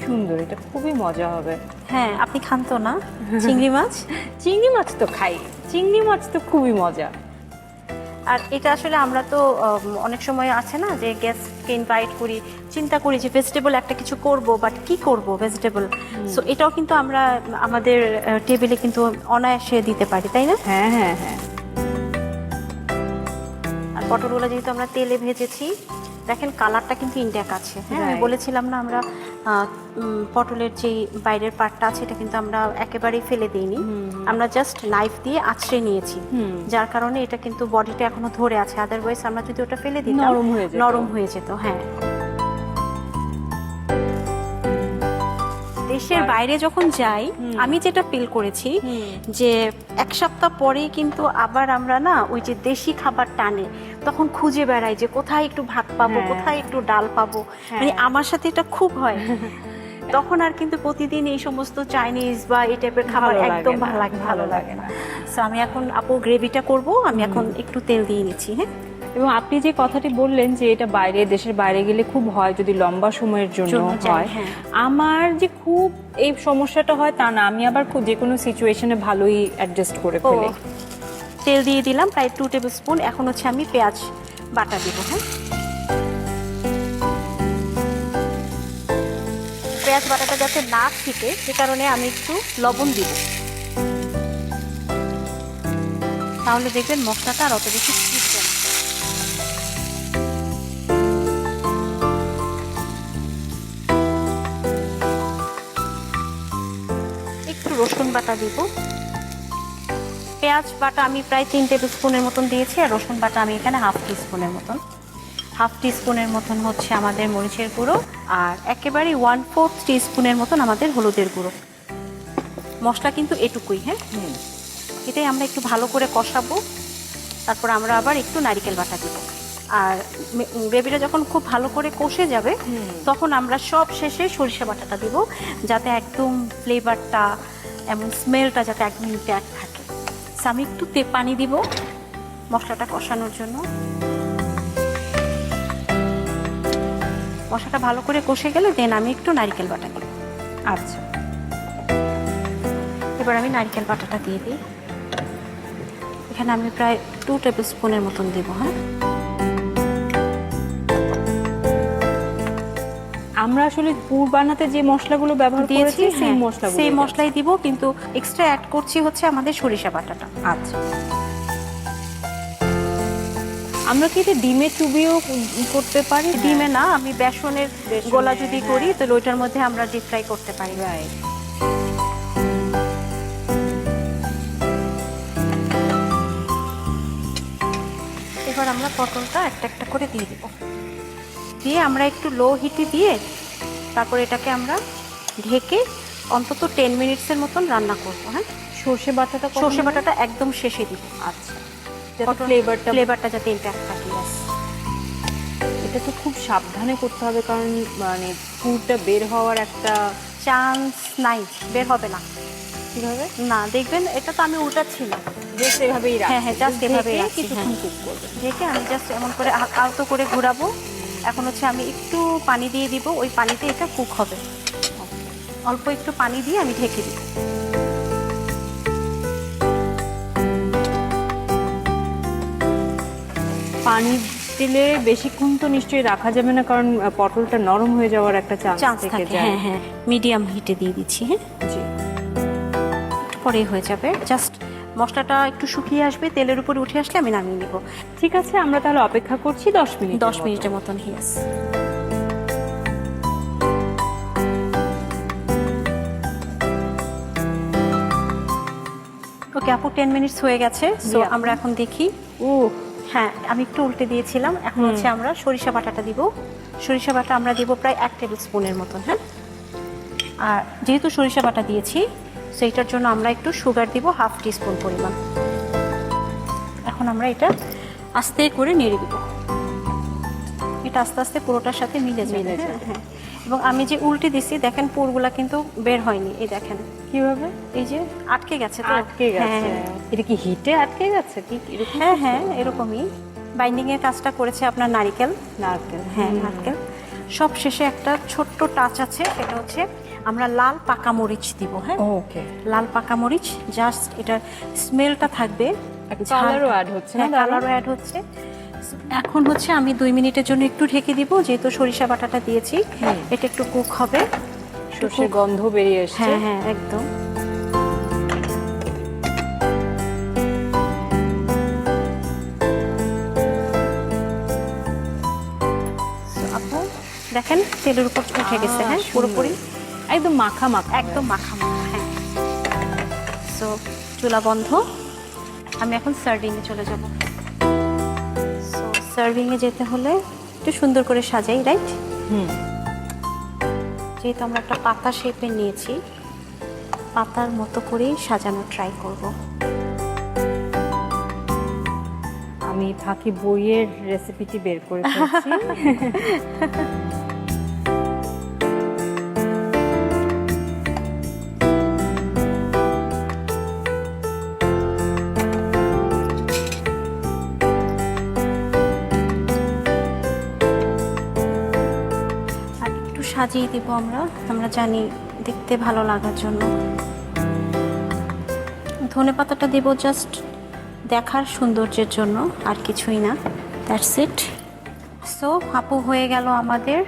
সুন্দর, এটা খুবই মজা হবে। হ্যাঁ, আপনি খান তো না চিংড়ি মাছ? চিংড়ি মাছ তো খাই, চিংড়ি মাছ তো খুবই মজা। আর এটা আসলে আমরা তো অনেক সময় আছে না যে গেস্টকে ইনভাইট করি, চিন্তা করি যে ভেজিটেবল একটা কিছু করব, বাট কি করব ভেজিটেবল। সো এটাও কিন্তু আমরা আমাদের টেবিলে কিন্তু অনায়াসে দিতে পারি, তাই না? হ্যাঁ হ্যাঁ হ্যাঁ। আর পটলগুলো যেহেতু আমরা তেলে ভেজেছি, দেখেন কালারটা কিন্তু ইন্ডিয়াক আছে। হ্যাঁ, আমি Right. বলেছিলাম না, আমরা পটলের যে বাইরের পার্টটা আছে এটা কিন্তু আমরা একেবারেই ফেলে দিইনি, আমরা জাস্ট নাইফ দিয়ে আঁচড়ে নিয়েছি, যার কারণে এটা কিন্তু বডিটা এখনো ধরে আছে। আদারওয়াইজ আমরা যদি ওটা ফেলে দিতাম নরম হয়ে যেত। নরম হয়ে যেত। হ্যাঁ, দেশের বাইরে যখন যাই আমি যেটা ফিল করেছি যে 1 সপ্তাহ পরেই কিন্তু আবার আমরা না ওই যে দেশি খাবার টানে, তখন খুঁজে বেড়াই যে কোথায় একটু ভাত পাবো, হ্যাঁ। কোথায় একটু ডাল পাবো। মানে আমার সাথে এটা খুব হয়। তখন আর কিন্তু প্রতিদিন এই সমস্ত চাইনিজ বা এই টাইপের খাবার ভালো লাগে একদম না, ভালো লাগে না। সো আমি এখন আপু গ্রেভিটা করব, আমি এখন একটু তেল দিয়ে নিচ্ছি। হ্যাঁ, এবং আপনি যে কথাটি বললেন যে এটা বাইরে, দেশের বাইরে গেলে খুব হয় যদি লম্বা সময়ের জন্য জন্য যাই, হয়। হ্যাঁ। আমার যে খুব এই সমস্যাটা হয় তা না, আমি আবার খুব যে কোনো সিচুয়েশনে ভালোই অ্যাডজাস্ট করে ও, ফেলি। তেল দিয়ে দিলাম প্রায় 2 টেবিল স্পুন। এখন হচ্ছে আমি পেঁয়াজ বাটা দিব। হ্যাঁ, পেঁয়াজ বাটাটা যাতে না ছিটে সে কারণে আমি একটু লবণ দিব, তাহলে দেখবেন মশলাটা আর অত বেশি ছিটবে না। একটু রসুন বাটা দিব। পেঁয়াজ বাটা আমি প্রায় 3 টেবিল স্পুনের মতন দিয়েছি, আর রসুন বাটা আমি এখানে 1/2 টিস্পুনের মতন। 1/2 টিস্পুনের মতন হচ্ছে আমাদের মরিচের গুঁড়ো, আর একেবারে 1/4 টিস্পুনের মতন আমাদের হলুদের গুঁড়ো। মশলা কিন্তু এটুকুই, হ্যাঁ। এটাই আমরা একটু ভালো করে কষাবো, তারপর আমরা আবার একটু নারকেল বাটা দিব। আর গ্রেভিটা যখন খুব ভালো করে কষে যাবে তখন আমরা সব শেষে সরিষা বাটাটা দিব, যাতে একদম ফ্লেভারটা এবং স্মেলটা যাতে একদম ইনট্যাক্ট থাকে। So, আমি একটু পানি দিব মশলাটা কষানোর জন্য। মশলাটা ভালো করে কষে গেলে দেন আমি একটু নারকেল বাটা দিব। আচ্ছা, এবার আমি নারকেল বাটাটা দিয়ে দিই। এখানে আমি প্রায় 2 টেবিল স্পুনের মতন দিব। হ্যাঁ, আমরা আসলে পুর বানাতে যে মশলাগুলো ব্যবহার করেছি সেই মশলাগুলো, সেই মশলাই দিব, কিন্তু এক্সট্রা অ্যাড করছি হচ্ছে আমাদের সরিষা বাটাটা। আচ্ছা, আমরা কি এটা ডিমে চুবিয়েও করতে পারি? ডিমে না, আমি বেসনের গোলা যদি করি তাহলে ওইটার মধ্যে আমরা ডিপ ফ্রাই করতে পারি। রাইট। এবার আমরা পটলটা একটা একটা করে দিয়ে দিব, দিয়ে আমরা একটু লো হিটে দিয়ে তারপর এটাকে আমরা ঢেকে অন্তত 10 মিনিটসের মতন রান্না করবো। হ্যাঁ, সর্ষে বাটাটা সর্ষে বাটাটা একদম শেষে দিব। আচ্ছা, ফ্লেভারটা যাতে ইনট্যাক্ট থাকে। এটা তো খুব সাবধানে করতে হবে, কারণ মানে পুরটা বের হওয়ার একটা চান্স নাই, বের হবে না। কিভাবে? না, দেখবেন এটা তো আমি উল্টাচ্ছি না, জাস্ট এভাবেই রাখি। হ্যাঁ, জাস্ট এভাবেই রাখছি। কিছুক্ষণ কুক করবে। ঢেকে আমি জাস্ট এমন করে আলতো করে ঘোরাবো। এখন হচ্ছে আমি একটু পানি দিয়ে দিব, ওই পানিতে এটা কুক হবে। অল্প একটু পানি দিয়ে আমি ঢেকে দিব। পানি দিলে বেশিক্ষণ তো নিশ্চয়ই রাখা যাবে না, কারণ পটলটা নরম হয়ে যাওয়ার একটা চান্স থাকে। যায়। হ্যাঁ হ্যাঁ, মিডিয়াম হিটে দিয়ে দিচ্ছি। হ্যাঁ, জি, পরেই হয়ে যাবে। জাস্ট মশলাটা একটু শুকিয়ে আসবে, তেলের উপরে উঠে আসলে আমি নামিয়ে নিব। ঠিক আছে, আমরা তাহলে অপেক্ষা করছি 10 মিনিট। 10 মিনিটের মতন। হিয়াস, ওকে আপু, 10 মিনিটস হয়ে গেছে। সো আমরা এখন দেখি। হ্যাঁ, আমি একটু উল্টে দিয়েছিলাম। এখন হচ্ছে আমরা সরিষা বাটাটা দিব। সরিষা বাটা আমরা দিব প্রায় 1 টেবিল স্পুনের মতন। হ্যাঁ, আর যেহেতু সরিষা বাটা দিয়েছি সেইটার জন্য আমরা একটু সুগার দিব 1/2 টিস্পুন পরিমাণ। এখন আমরা এটা আস্তে করে নেড়ে দিব। এটা আস্তে আস্তে পুরোটার সাথে মিলে যাবে। হ্যাঁ, এবং আমি যে উল্টে দিছি দেখেন পুরগুলা কিন্তু বের হয়নি। এই দেখেন কিভাবে, এই যে আটকে গেছে তো। আটকে গেছে। হ্যাঁ, এটা কি হিটে আটকে গেছে? ঠিক এরকম? হ্যাঁ হ্যাঁ, এরকমই। বাইন্ডিং এর কাজটা করেছে আপনার নারকেল। হ্যাঁ, নারকেল। সব শেষে একটা ছোট্ট টাচ আছে, সেটা হচ্ছে আমরা লাল পাকা মরিচ দিব। হ্যাঁ, ওকে। লাল পাকা মরিচ, জাস্ট এটার স্মেলটা থাকবে। কালারও অ্যাড হচ্ছে না? কালারও অ্যাড হচ্ছে। এখন হচ্ছে আমি 2 মিনিটের জন্য একটু ঢেকে দিব, যেহেতু সরিষা বাটাটা দিয়েছি। এটা একটু কুক হবে, সর্ষের গন্ধ বেরিয়ে আসছে। হ্যাঁ হ্যাঁ, একদম। আপু দেখেন তেলের উপর উঠে গেছে। হ্যাঁ, পুরোপুরি একদম মাখা মাখা, একদম মাখা মাখা। হ্যাঁ, সো চুলা বন্ধ। আমি এখন সার্ভিংয়ে চলে যাব। সো সার্ভিংয়ে যেতে হলে একটু সুন্দর করে সাজাই, রাইট? যেহেতু আমরা একটা পাতা শেপে নিয়েছি, পাতার মতো করেই সাজানো ট্রাই করব। আমি ফাঁকি বইয়ের রেসিপিটি বের করে ফেলছি। আর একটু সাজিয়ে দেব আমরা জানি দেখতে ভালো লাগার জন্য। ধনেপাতাটা দেব জাস্ট দেখার সৌন্দর্যের জন্য, আর কিছুই না। That's it. সো আপু, হয়ে গেল আমাদের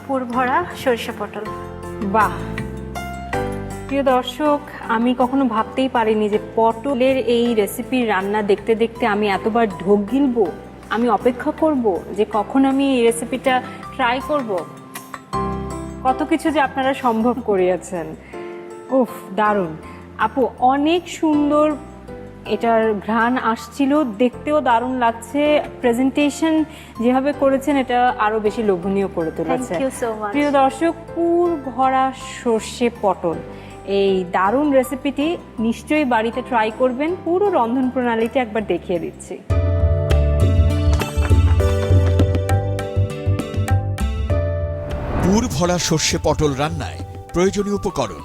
পুর ভরা সরিষা পটল। বাহ! প্রিয় দর্শক, আমি কখনো ভাবতেই পারিনি যে পটলের এই রেসিপির রান্না দেখতে দেখতে আমি এতবার ঢোক গিলবো। আমি অপেক্ষা করব যে কখন আমি এই রেসিপিটা ট্রাই করব। কত কিছু যে আপনারা সম্ভব করিয়েছেন। উফ, দারুণ। আপু, অনেক সুন্দর এটার ঘ্রাণ আসছিল, দেখতেও দারুণ লাগছে, প্রেজেন্টেশন যেভাবে করেছেন এটা আরো বেশি লোভনীয় করে তুলেছে। Thank you so much. প্রিয় দর্শক, পুর ভরা সর্ষে পটল এই দারুণ রেসিপিটি নিশ্চয়ই বাড়িতে ট্রাই করবেন। পুরো রন্ধন প্রণালীটা একবার দেখিয়ে দিচ্ছি। পুর ভরা সর্ষে পটল রান্নায় প্রয়োজনীয় উপকরণ: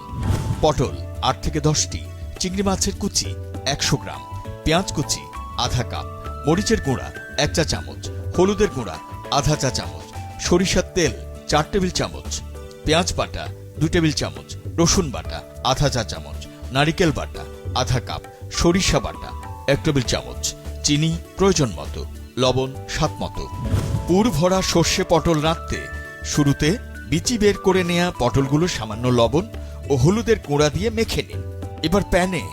পটল 8 থেকে 10টি, চিংড়ি মাছের কুচি 100 গ্রাম, পেঁয়াজ কুচি আধা কাপ, মরিচের গুঁড়া 1 চা চামচ, হলুদের গুঁড়া আধা চা চামচ, সরিষার তেল 4 টেবিল চামচ, পেঁয়াজ বাটা 2 টেবিল চামচ, রসুন বাটা আধা চা চামচ, নারিকেল বাটা আধা কাপ, সরিষা বাটা 1 টেবিল চামচ, চিনি প্রয়োজন মতো, লবণ স্বাদ মতো। পুর ভরা সর্ষে পটল রাঁধতে শুরুতে বিচি বের করে নেওয়া পটলগুলো সামান্য লবণ ও হলুদের গুঁড়া দিয়ে মেখে নিন। এবার প্যানে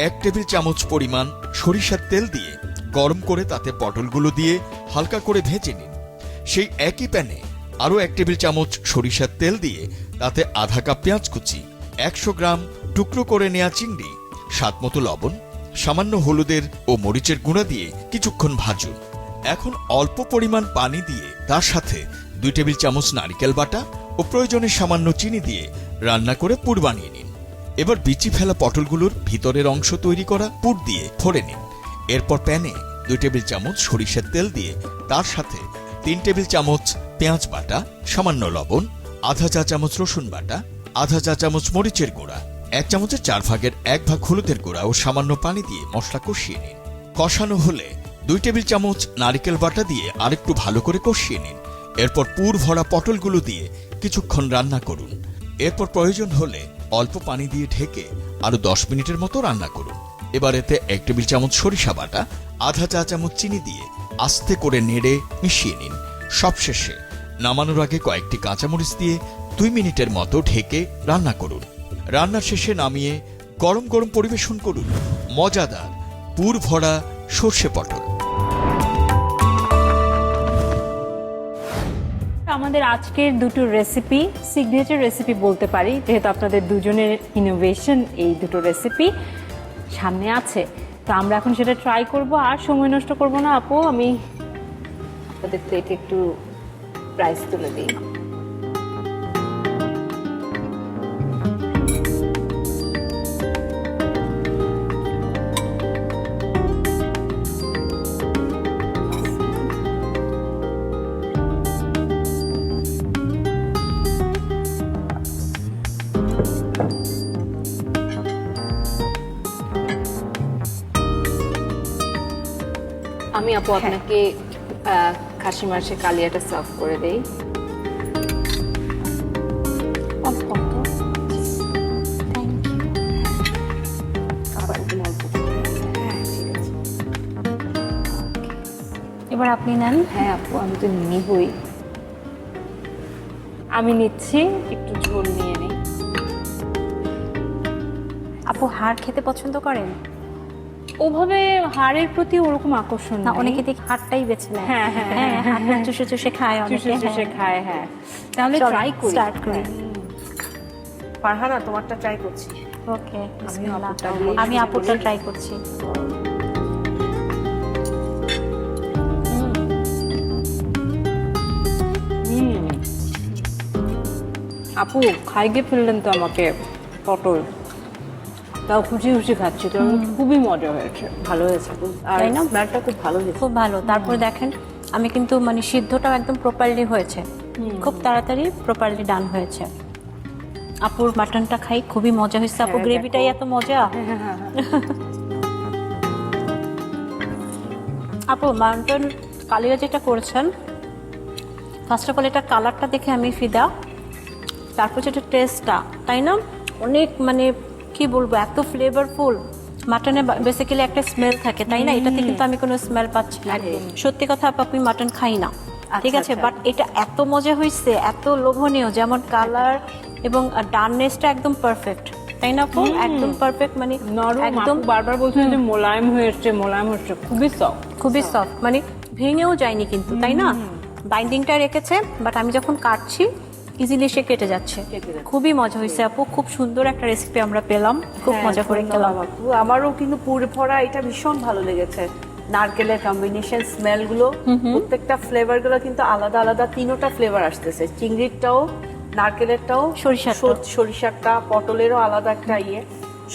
1 টেবিল চামচ পরিমাণ সরিষার তেল দিয়ে গরম করে তাতে পটলগুলো দিয়ে হালকা করে ভেজে নিন। সেই একই প্যানে আরও 1 টেবিল চামচ সরিষার তেল দিয়ে তাতে আধা কাপ পেঁয়াজ কুচি, 100 গ্রাম টুকরো করে নেওয়া চিংড়ি, স্বাদ মতো লবণ, সামান্য হলুদের ও মরিচের গুঁড়া দিয়ে কিছুক্ষণ ভাজুন। এখন অল্প পরিমাণ পানি দিয়ে তার সাথে 2 টেবিল চামচ নারিকেল বাটা ও প্রয়োজনে সামান্য চিনি দিয়ে রান্না করে পুর বানিয়ে নিন। এবার বিচি ফেলা পটলগুলোর ভিতরের অংশ তৈরি করা পুর দিয়ে ভরে নিন। এরপর প্যানে 2 টেবিল চামচ সরিষার তেল দিয়ে তার সাথে 3 টেবিল চামচ পেঁয়াজ বাটা, সামান্য লবণ, আধা চা চামচ রসুন বাটা, আধা চা চামচ মরিচের গুঁড়া, 1 চামচের 4 ভাগের 1 ভাগ হলুদের গুঁড়া ও সামান্য পানি দিয়ে মশলা কষিয়ে নিন। কষানো হলে 2 টেবিল চামচ নারিকেল বাটা দিয়ে আরেকটু ভালো করে কষিয়ে নিন। এরপর পুর ভরা পটলগুলো দিয়ে কিছুক্ষণ রান্না করুন। এরপর প্রয়োজন হলে অল্প পানি দিয়ে ঢেকে আরো 10 মিনিটের মতো রান্না করুন। এবার এতে 1 টেবিল চামচ সরিষা বাটা, আধা চা চামচ চিনি দিয়ে আস্তে করে নেড়ে মিশিয়ে নিন। সবশেষে নামানোর আগে কয়েকটি কাঁচামরিচ দিয়ে 2 মিনিটের মতো ঢেকে রান্না করুন। রান্নার শেষে নামিয়ে গরম গরম পরিবেশন করুন মজাদার পুর ভরা সর্ষে পটল। আমাদের আজকের দুটো রেসিপি সিগনেচার রেসিপি বলতে পারি, যেহেতু আপনাদের দুজনের ইনোভেশন এই দুটো রেসিপি সামনে আছে। তো আমরা এখন সেটা ট্রাই করব, আর সময় নষ্ট করব না। আপু, আমি আপনাদের প্লেটে একটু রাইস তুলে দিই। আমি আপু আপনাকে খাসি মাংসের কালিয়াটা সার্ভ করে দেই। এবার আপনি নেন। হ্যাঁ আপু, আমি তো নিবই। আমি নিচ্ছি, একটু ঝোল নিয়ে নিই। আপু হাড় খেতে পছন্দ করেন? ওভাবে হাড়ের প্রতি ওরকম আকর্ষণ না, নেই। অনেকে দেখি হাড়টাই বেছে নেয়। হ্যাঁ, হ্যাঁ, হ্যাঁ, হাড়টা চুষে চুষে খায় অনেকে। চুষে চুষে খায়, হ্যাঁ। তাহলে ট্রাই করি, স্টার্ট করি। ফারহানা, তোমারটা ট্রাই করছি। ওকে, আপুরটা দিয়ে আমি আপুরটা ট্রাই করছি। আপু খাইয়ে ফেললেন তো আমাকে পটল, তাও খুশি খুশি খাচ্ছি। তো খুবই মজা হয়েছে, ভালো হয়েছে। আর তাই না? স্মেলটা খুব ভালো হয়েছে। খুব ভালো। তারপরে দেখেন আমি কিন্তু মানে সিদ্ধটাও একদম প্রপারলি হয়েছে, খুব তাড়াতাড়ি প্রপারলি ডান হয়েছে। আপুর মাটনটা খাই, খুবই মজা হয়েছে। আপু গ্রেভিটাই এত মজা। আপু মাটন কালিয়া যেটা করেছেন, ফার্স্ট অফ অল এটা কালারটা দেখে আমি ফিদা। তারপর যেটা টেস্টটা, তাই না, অনেক মানে কি বলবো, এত ফ্লেভারফুল। মাটনে বেসিক্যালি একটা স্মেল থাকে, তাই না? এটাতে কিন্তু আমি কোনো স্মেল পাচ্ছি না। সত্যি কথা আপু, আমি মাটন খাই না, ঠিক আছে, বাট এটা এত মজা হয়েছে, এত লোভনীয়, যেমন কালার এবং ডাননেসটা একদম পারফেক্ট, তাই না আপু? একদম পারফেক্ট, মানে নরম। একদম আপু বারবার বলছেন যে মোলায়েম হয়েছে, মোলায়েম হচ্ছে, খুবই সফট, খুবই সফট, মানে ভেঙেও যায়নি কিন্তু, তাই না? বাইন্ডিংটা রেখেছে, বাট আমি যখন কাটছি ইজিলি সে কেটে যাচ্ছে। খুবই মজা হয়েছে আপু, খুব সুন্দর একটা রেসিপি আমরা পেলাম, খুব মজা করে খেলাম। ধন্যবাদ আপু। আমারও কিন্তু পুরে পড়া এটা ভীষণ ভালো লেগেছে। নারকেলের কম্বিনেশন, স্মেল গুলো, প্রত্যেকটা ফ্লেভার গুলো কিন্তু আলাদা আলাদা, তিনোটা ফ্লেভার আসতেছে। চিংড়িরটাও, নারকেলেরটাও, সরিষারটা, পটলেরও আলাদা একটা ইয়ে,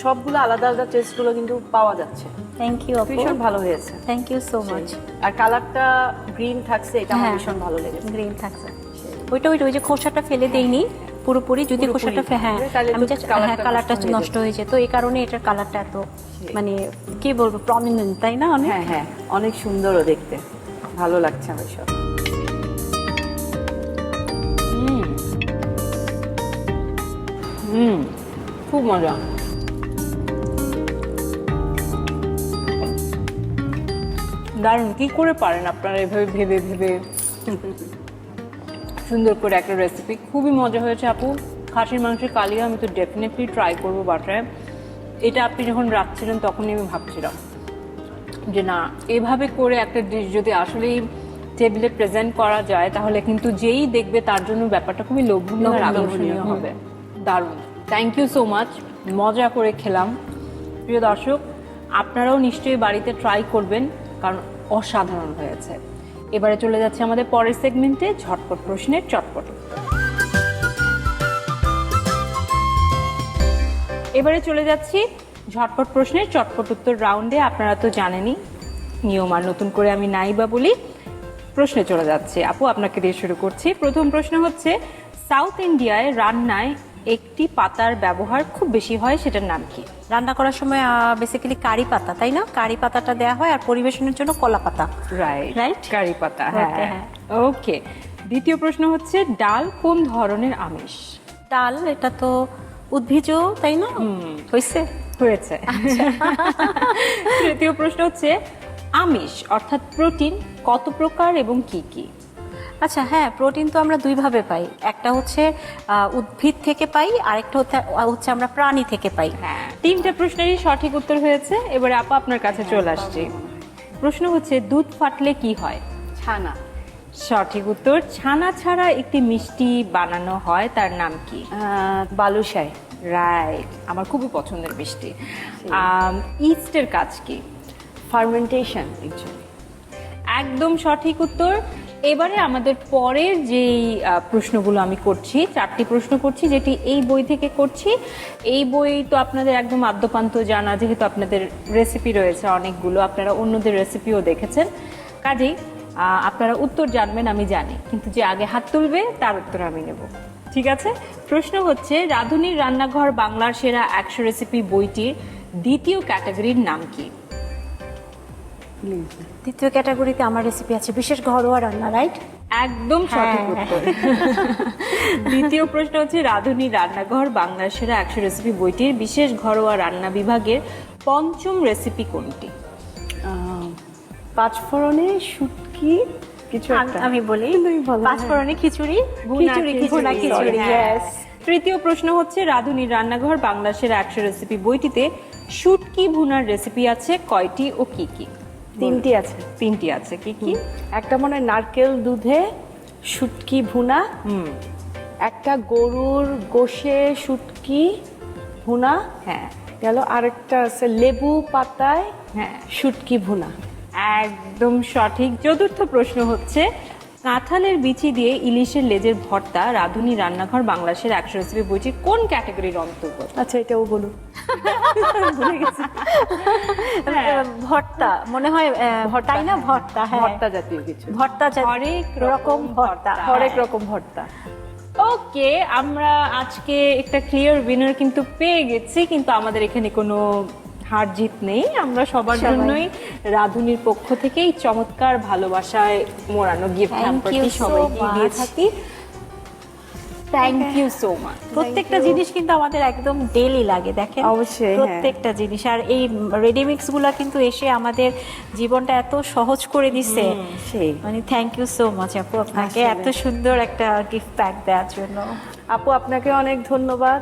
সবগুলো আলাদা আলাদা টেস্ট গুলো কিন্তু পাওয়া যাচ্ছে। থ্যাংক ইউ আপু, ভীষণ ভালো হয়েছে। Thank you so much. আর কালারটা গ্রিন থাকছে, এটা আমার হ্যাঁ। ভীষণ ভালো লেগেছে। গ্রিন থাকছে, ওইটা ওই যে খোসাটা ফেলে দেইনি পুরোপুরি, যদি খোসাটা হ্যাঁ তাহলে তো আমি just কালারটা নষ্ট হয়ে নষ্ট হয়ে যেত, এই কারণে এটার কালারটা এত মানে কি বলবো প্রমিনেন্ট, তাই না? অনেক হ্যাঁ হ্যাঁ, অনেক সুন্দরও দেখতে, ভালো লাগছে আমার সব। খুব মজা। দারুণ, কি করে পারেন আপনারা এভাবে ভেবে ভেবে সুন্দর করে একটা রেসিপি। খুবই মজা হয়েছে আপু। খাসির মাংসের কালিয়া আমি তো ডেফিনেটলি ট্রাই করবো বাসায়। এটা আপনি যখন রাখছিলেন তখনই আমি ভাবছিলাম যে না, এভাবে করে একটা ডিশ যদি আসলেই টেবিলে প্রেজেন্ট করা যায় তাহলে কিন্তু যেই দেখবে তার জন্য ব্যাপারটা খুবই লোভনীয় আর আকর্ষণীয় হবে। দারুণ, থ্যাংক ইউ সো মাচ। মজা করে খেলাম। প্রিয় দর্শক, আপনারাও নিশ্চয়ই বাড়িতে ট্রাই করবেন, কারণ অসাধারণ হয়েছে। এবারে চলে যাচ্ছে আমাদের পরের সেগমেন্টে, ঝটপট প্রশ্নের চটপট উত্তর। এবারে চলে যাচ্ছি ঝটপট প্রশ্নের চটপট উত্তর রাউন্ডে। আপনারা তো জানেনই নিয়ম, আর নতুন করে আমি নাই বা বলি। প্রশ্নে চলে যাচ্ছে আপু, আপনাকে দিয়ে শুরু করছি। প্রথম প্রশ্ন হচ্ছে, সাউথ ইন্ডিয়ায় রান্নায় একটি পাতার ব্যবহার খুব বেশি হয়, সেটার নাম কি? রান্না করার সময় বেসিক্যালি কারি পাতা, তাই না? কারি পাতাটা দেওয়া হয়, আর পরিবেশনের জন্য কলা পাতা। Right, Right? কারি পাতা। Okay, হ্যাঁ, হ্যাঁ। ওকে। দ্বিতীয় প্রশ্ন হচ্ছে, ডাল কোন ধরনের আমিষ? ডাল, এটা তো উদ্ভিজ, তাই না? হয়েছে হয়েছে। তৃতীয় প্রশ্ন হচ্ছে, আমিষ অর্থাৎ প্রোটিন কত প্রকার এবং কি কি? আচ্ছা হ্যাঁ, প্রোটিন তো আমরা দুই ভাবে পাই, একটা হচ্ছে উদ্ভিদ থেকে পাই, আরেকটা হচ্ছে আমরা প্রাণী থেকে পাই। হ্যাঁ, তিনটা প্রশ্নেরই সঠিক উত্তর হয়েছে। এবারে আপা আপনার কাছে চলে আসছি। প্রশ্ন হচ্ছে, দুধ ফাটলে কি হয়? ছানা। সঠিক উত্তর। ছানা ছাড়া একটি মিষ্টি বানানো হয়, তার নাম কি? বালুশাই। রাইট, আমার খুবই পছন্দের মিষ্টি। ইস্টের কাজ কি? Fermentation actually. একদম সঠিক উত্তর। এবারে আমাদের পরের যেই প্রশ্নগুলো আমি করছি, 4টি প্রশ্ন করছি, যেটি এই বই থেকে করছি। এই বই তো আপনাদের একদম আদ্যপান্ত জানা, যেহেতু আপনাদের রেসিপি রয়েছে অনেকগুলো, আপনারা অন্যদের রেসিপিও দেখেছেন, কাজেই আপনারা উত্তর জানবেন আমি জানি, কিন্তু যে আগে হাত তুলবে তার উত্তর আমি নেব। ঠিক আছে? প্রশ্ন হচ্ছে, রাঁধুনির রান্নাঘর বাংলার সেরা 100 রেসিপি বইটির দ্বিতীয় ক্যাটাগরির নাম কি? দ্বিতীয় ক্যাটাগরিতে আমার রেসিপি আছে বিশেষ ঘরোয়া রান্না, রাইট? একদম সঠিক হ্যাঁ। উত্তর। দ্বিতীয় প্রশ্ন হচ্ছে, রাঁধুনির রান্নাঘর বাংলার সেরা 100 রেসিপি বইটির বিশেষ ঘরোয়া রান্না বিভাগের 5ম রেসিপি কোনটি? পাঁচফোড়নে শুটকি কিছু একটা। আমি বলি, পাঁচফোড়নে খিচুড়ি, ভুনা খিচুড়ি। Yes. তৃতীয় প্রশ্ন হচ্ছে, রাঁধুনির রান্নাঘর বাংলার সেরা 100 রেসিপি বইটিতে শুটকি ভুনার রেসিপি আছে কয়টি ও কি কি? 3টি আছে। 3টি আছে, কি কি? একটা মনে হয় নারকেল দুধে শুটকি ভুনা, একটা গরুর গোশে শুটকি ভুনা, হ্যাঁ গেল, আরেকটা আছে লেবু পাতায় হ্যাঁ, শুটকি ভুনা। একদম সঠিক। চতুর্থ প্রশ্ন হচ্ছে, কাঁঠালের বিচি দিয়ে ইলিশের লেজের ভর্তা রাঁধুনি রান্নাঘর বাংলাদেশের 100 রেসিপি বইটির কোন ক্যাটাগরির অন্তর্গত? আচ্ছা, এটাও বলুন। ভুলে গেছি। ভর্তা মনে হয়, তাই না? ভর্তা, হ্যাঁ, ভর্তা জাতীয় কিছু, ভর্তা হরেক রকম ভর্তা, হরেক রকম ভর্তা। ওকে, আমরা আজকে একটা ক্লিয়ার উইনার কিন্তু পেয়ে গেছি, কিন্তু আমাদের এখানে কোনো হার জিত নেই। আমরা সবার জন্যই রাঁধুনির পক্ষ থেকে এই চমৎকার ভালোবাসায় মোড়ানো গিফট হ্যাম্পারটি সবাইকে দিয়ে থাকি। Thank you so much. প্রত্যেকটা জিনিস কিন্তু আমাদের একদম ডেইলি লাগে, দেখেন, অবশ্যই, প্রত্যেকটা জিনিস। আর এই রেডিমিক্স গুলা কিন্তু এসে আমাদের জীবনটা এত সহজ করে দিচ্ছে, সেই মানে থ্যাংক ইউ সো মাচ আপু, আপনাকে এত সুন্দর একটা গিফট প্যাক দেওয়ার জন্য। আপু, আপনাকে অনেক ধন্যবাদ।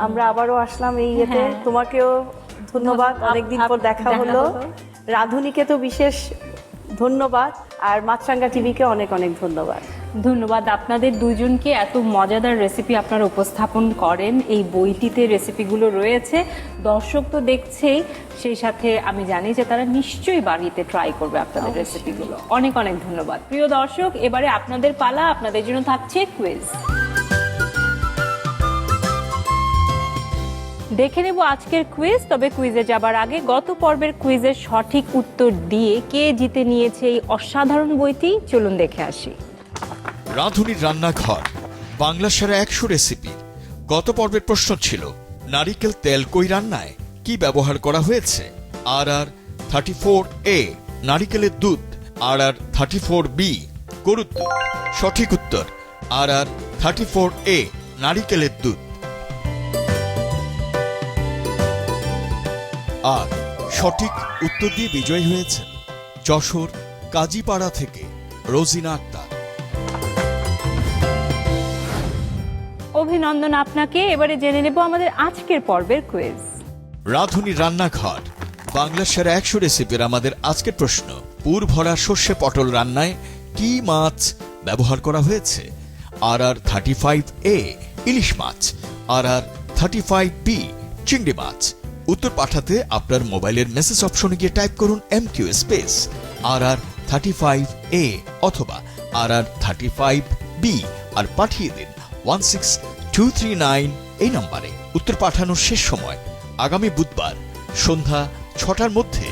আমরা আবারও আসলাম এই ইয়েতে, তোমাকেও ধন্যবাদ, অনেকদিন পর দেখা হলো। রাঁধুনিকে তো বিশেষ ধন্যবাদ, আর মাছরাঙ্গা টিভিকে অনেক অনেক ধন্যবাদ। ধন্যবাদ আপনাদের দুজনকে, এত মজাদার রেসিপি আপনারা উপস্থাপন করেন। এই বইটিতে রেসিপিগুলো রয়েছে, দর্শক তো দেখছেই, সেই সাথে আমি জানি যে তারা নিশ্চয়ই বাড়িতে ট্রাই করবে আপনাদের রেসিপিগুলো। অনেক অনেক ধন্যবাদ। প্রিয় দর্শক, এবারে আপনাদের পালা, আপনাদের জন্য থাকছে কুইজ। দেখে নেব আজকের কুইজ। তবে কুইজে যাবার আগে গত পর্বের কুইজের সঠিক উত্তর দিয়ে কে জিতে নিয়েছে এই অসাধারণ বইটি, চলুন দেখে আসি। রাঁধুনির রান্নাঘর বাংলা সেরা 100 রেসিপির গত পর্বের প্রশ্ন ছিল, নারিকেল তেল কই রান্নায় কি ব্যবহার করা হয়েছে? আর 34A নারিকেলের দুধ, আর 34B গরুর দুধ। সঠিক উত্তর আর 34A নারিকেলের দুধ। আর সঠিক উত্তর দিয়ে বিজয়ী হয়েছেন যশোর কাজীপাড়া থেকে রোজিনা আক্তার। অভিনন্দন আপনাকে। এবারে জেনে নেব আমাদের আজকের পর্বের কুইজ। রাঁধুনির রান্নাঘর বাংলা সেরা 100 রেসিপির আমাদের আজকের প্রশ্ন, পুর ভরা সর্ষে পটল রান্নায় কি মাছ ব্যবহার করা হয়েছে? আর 35A ইলিশ মাছ, আর 35B চিংড়ি মাছ। উত্তর পাঠাতে আপনার মোবাইলের মেসেজ অপশনে গিয়ে টাইপ করুন MQ স্পেস আর 35A অথবা আর 35B আর পাঠিয়ে দিন 16239 এই নম্বরে। উত্তর পাঠানোর শেষ সময় আগামী বুধবার সন্ধ্যা 6টার মধ্যে।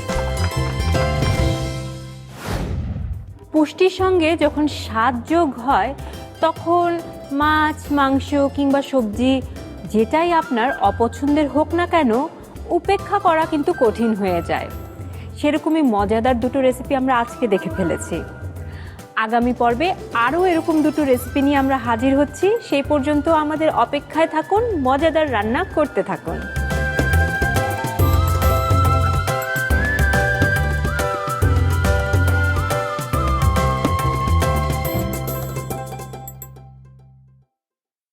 পুষ্টির সঙ্গে যখন স্বাদ যোগ হয়, তখন মাছ, মাংস কিংবা সবজি যেটাই আপনার অপছন্দের হোক না কেন, উপেক্ষা করা কিন্তু কঠিন হয়ে যায়। সেরকমই মজাদার দুটো রেসিপি আমরা আজকে দেখে ফেলেছি। আগামী পর্বে আরও এরকম দুটো রেসিপি নিয়ে আমরা হাজির হচ্ছি। সেই পর্যন্ত আমাদের অপেক্ষায় থাকুন, মজাদার রান্না করতে থাকুন।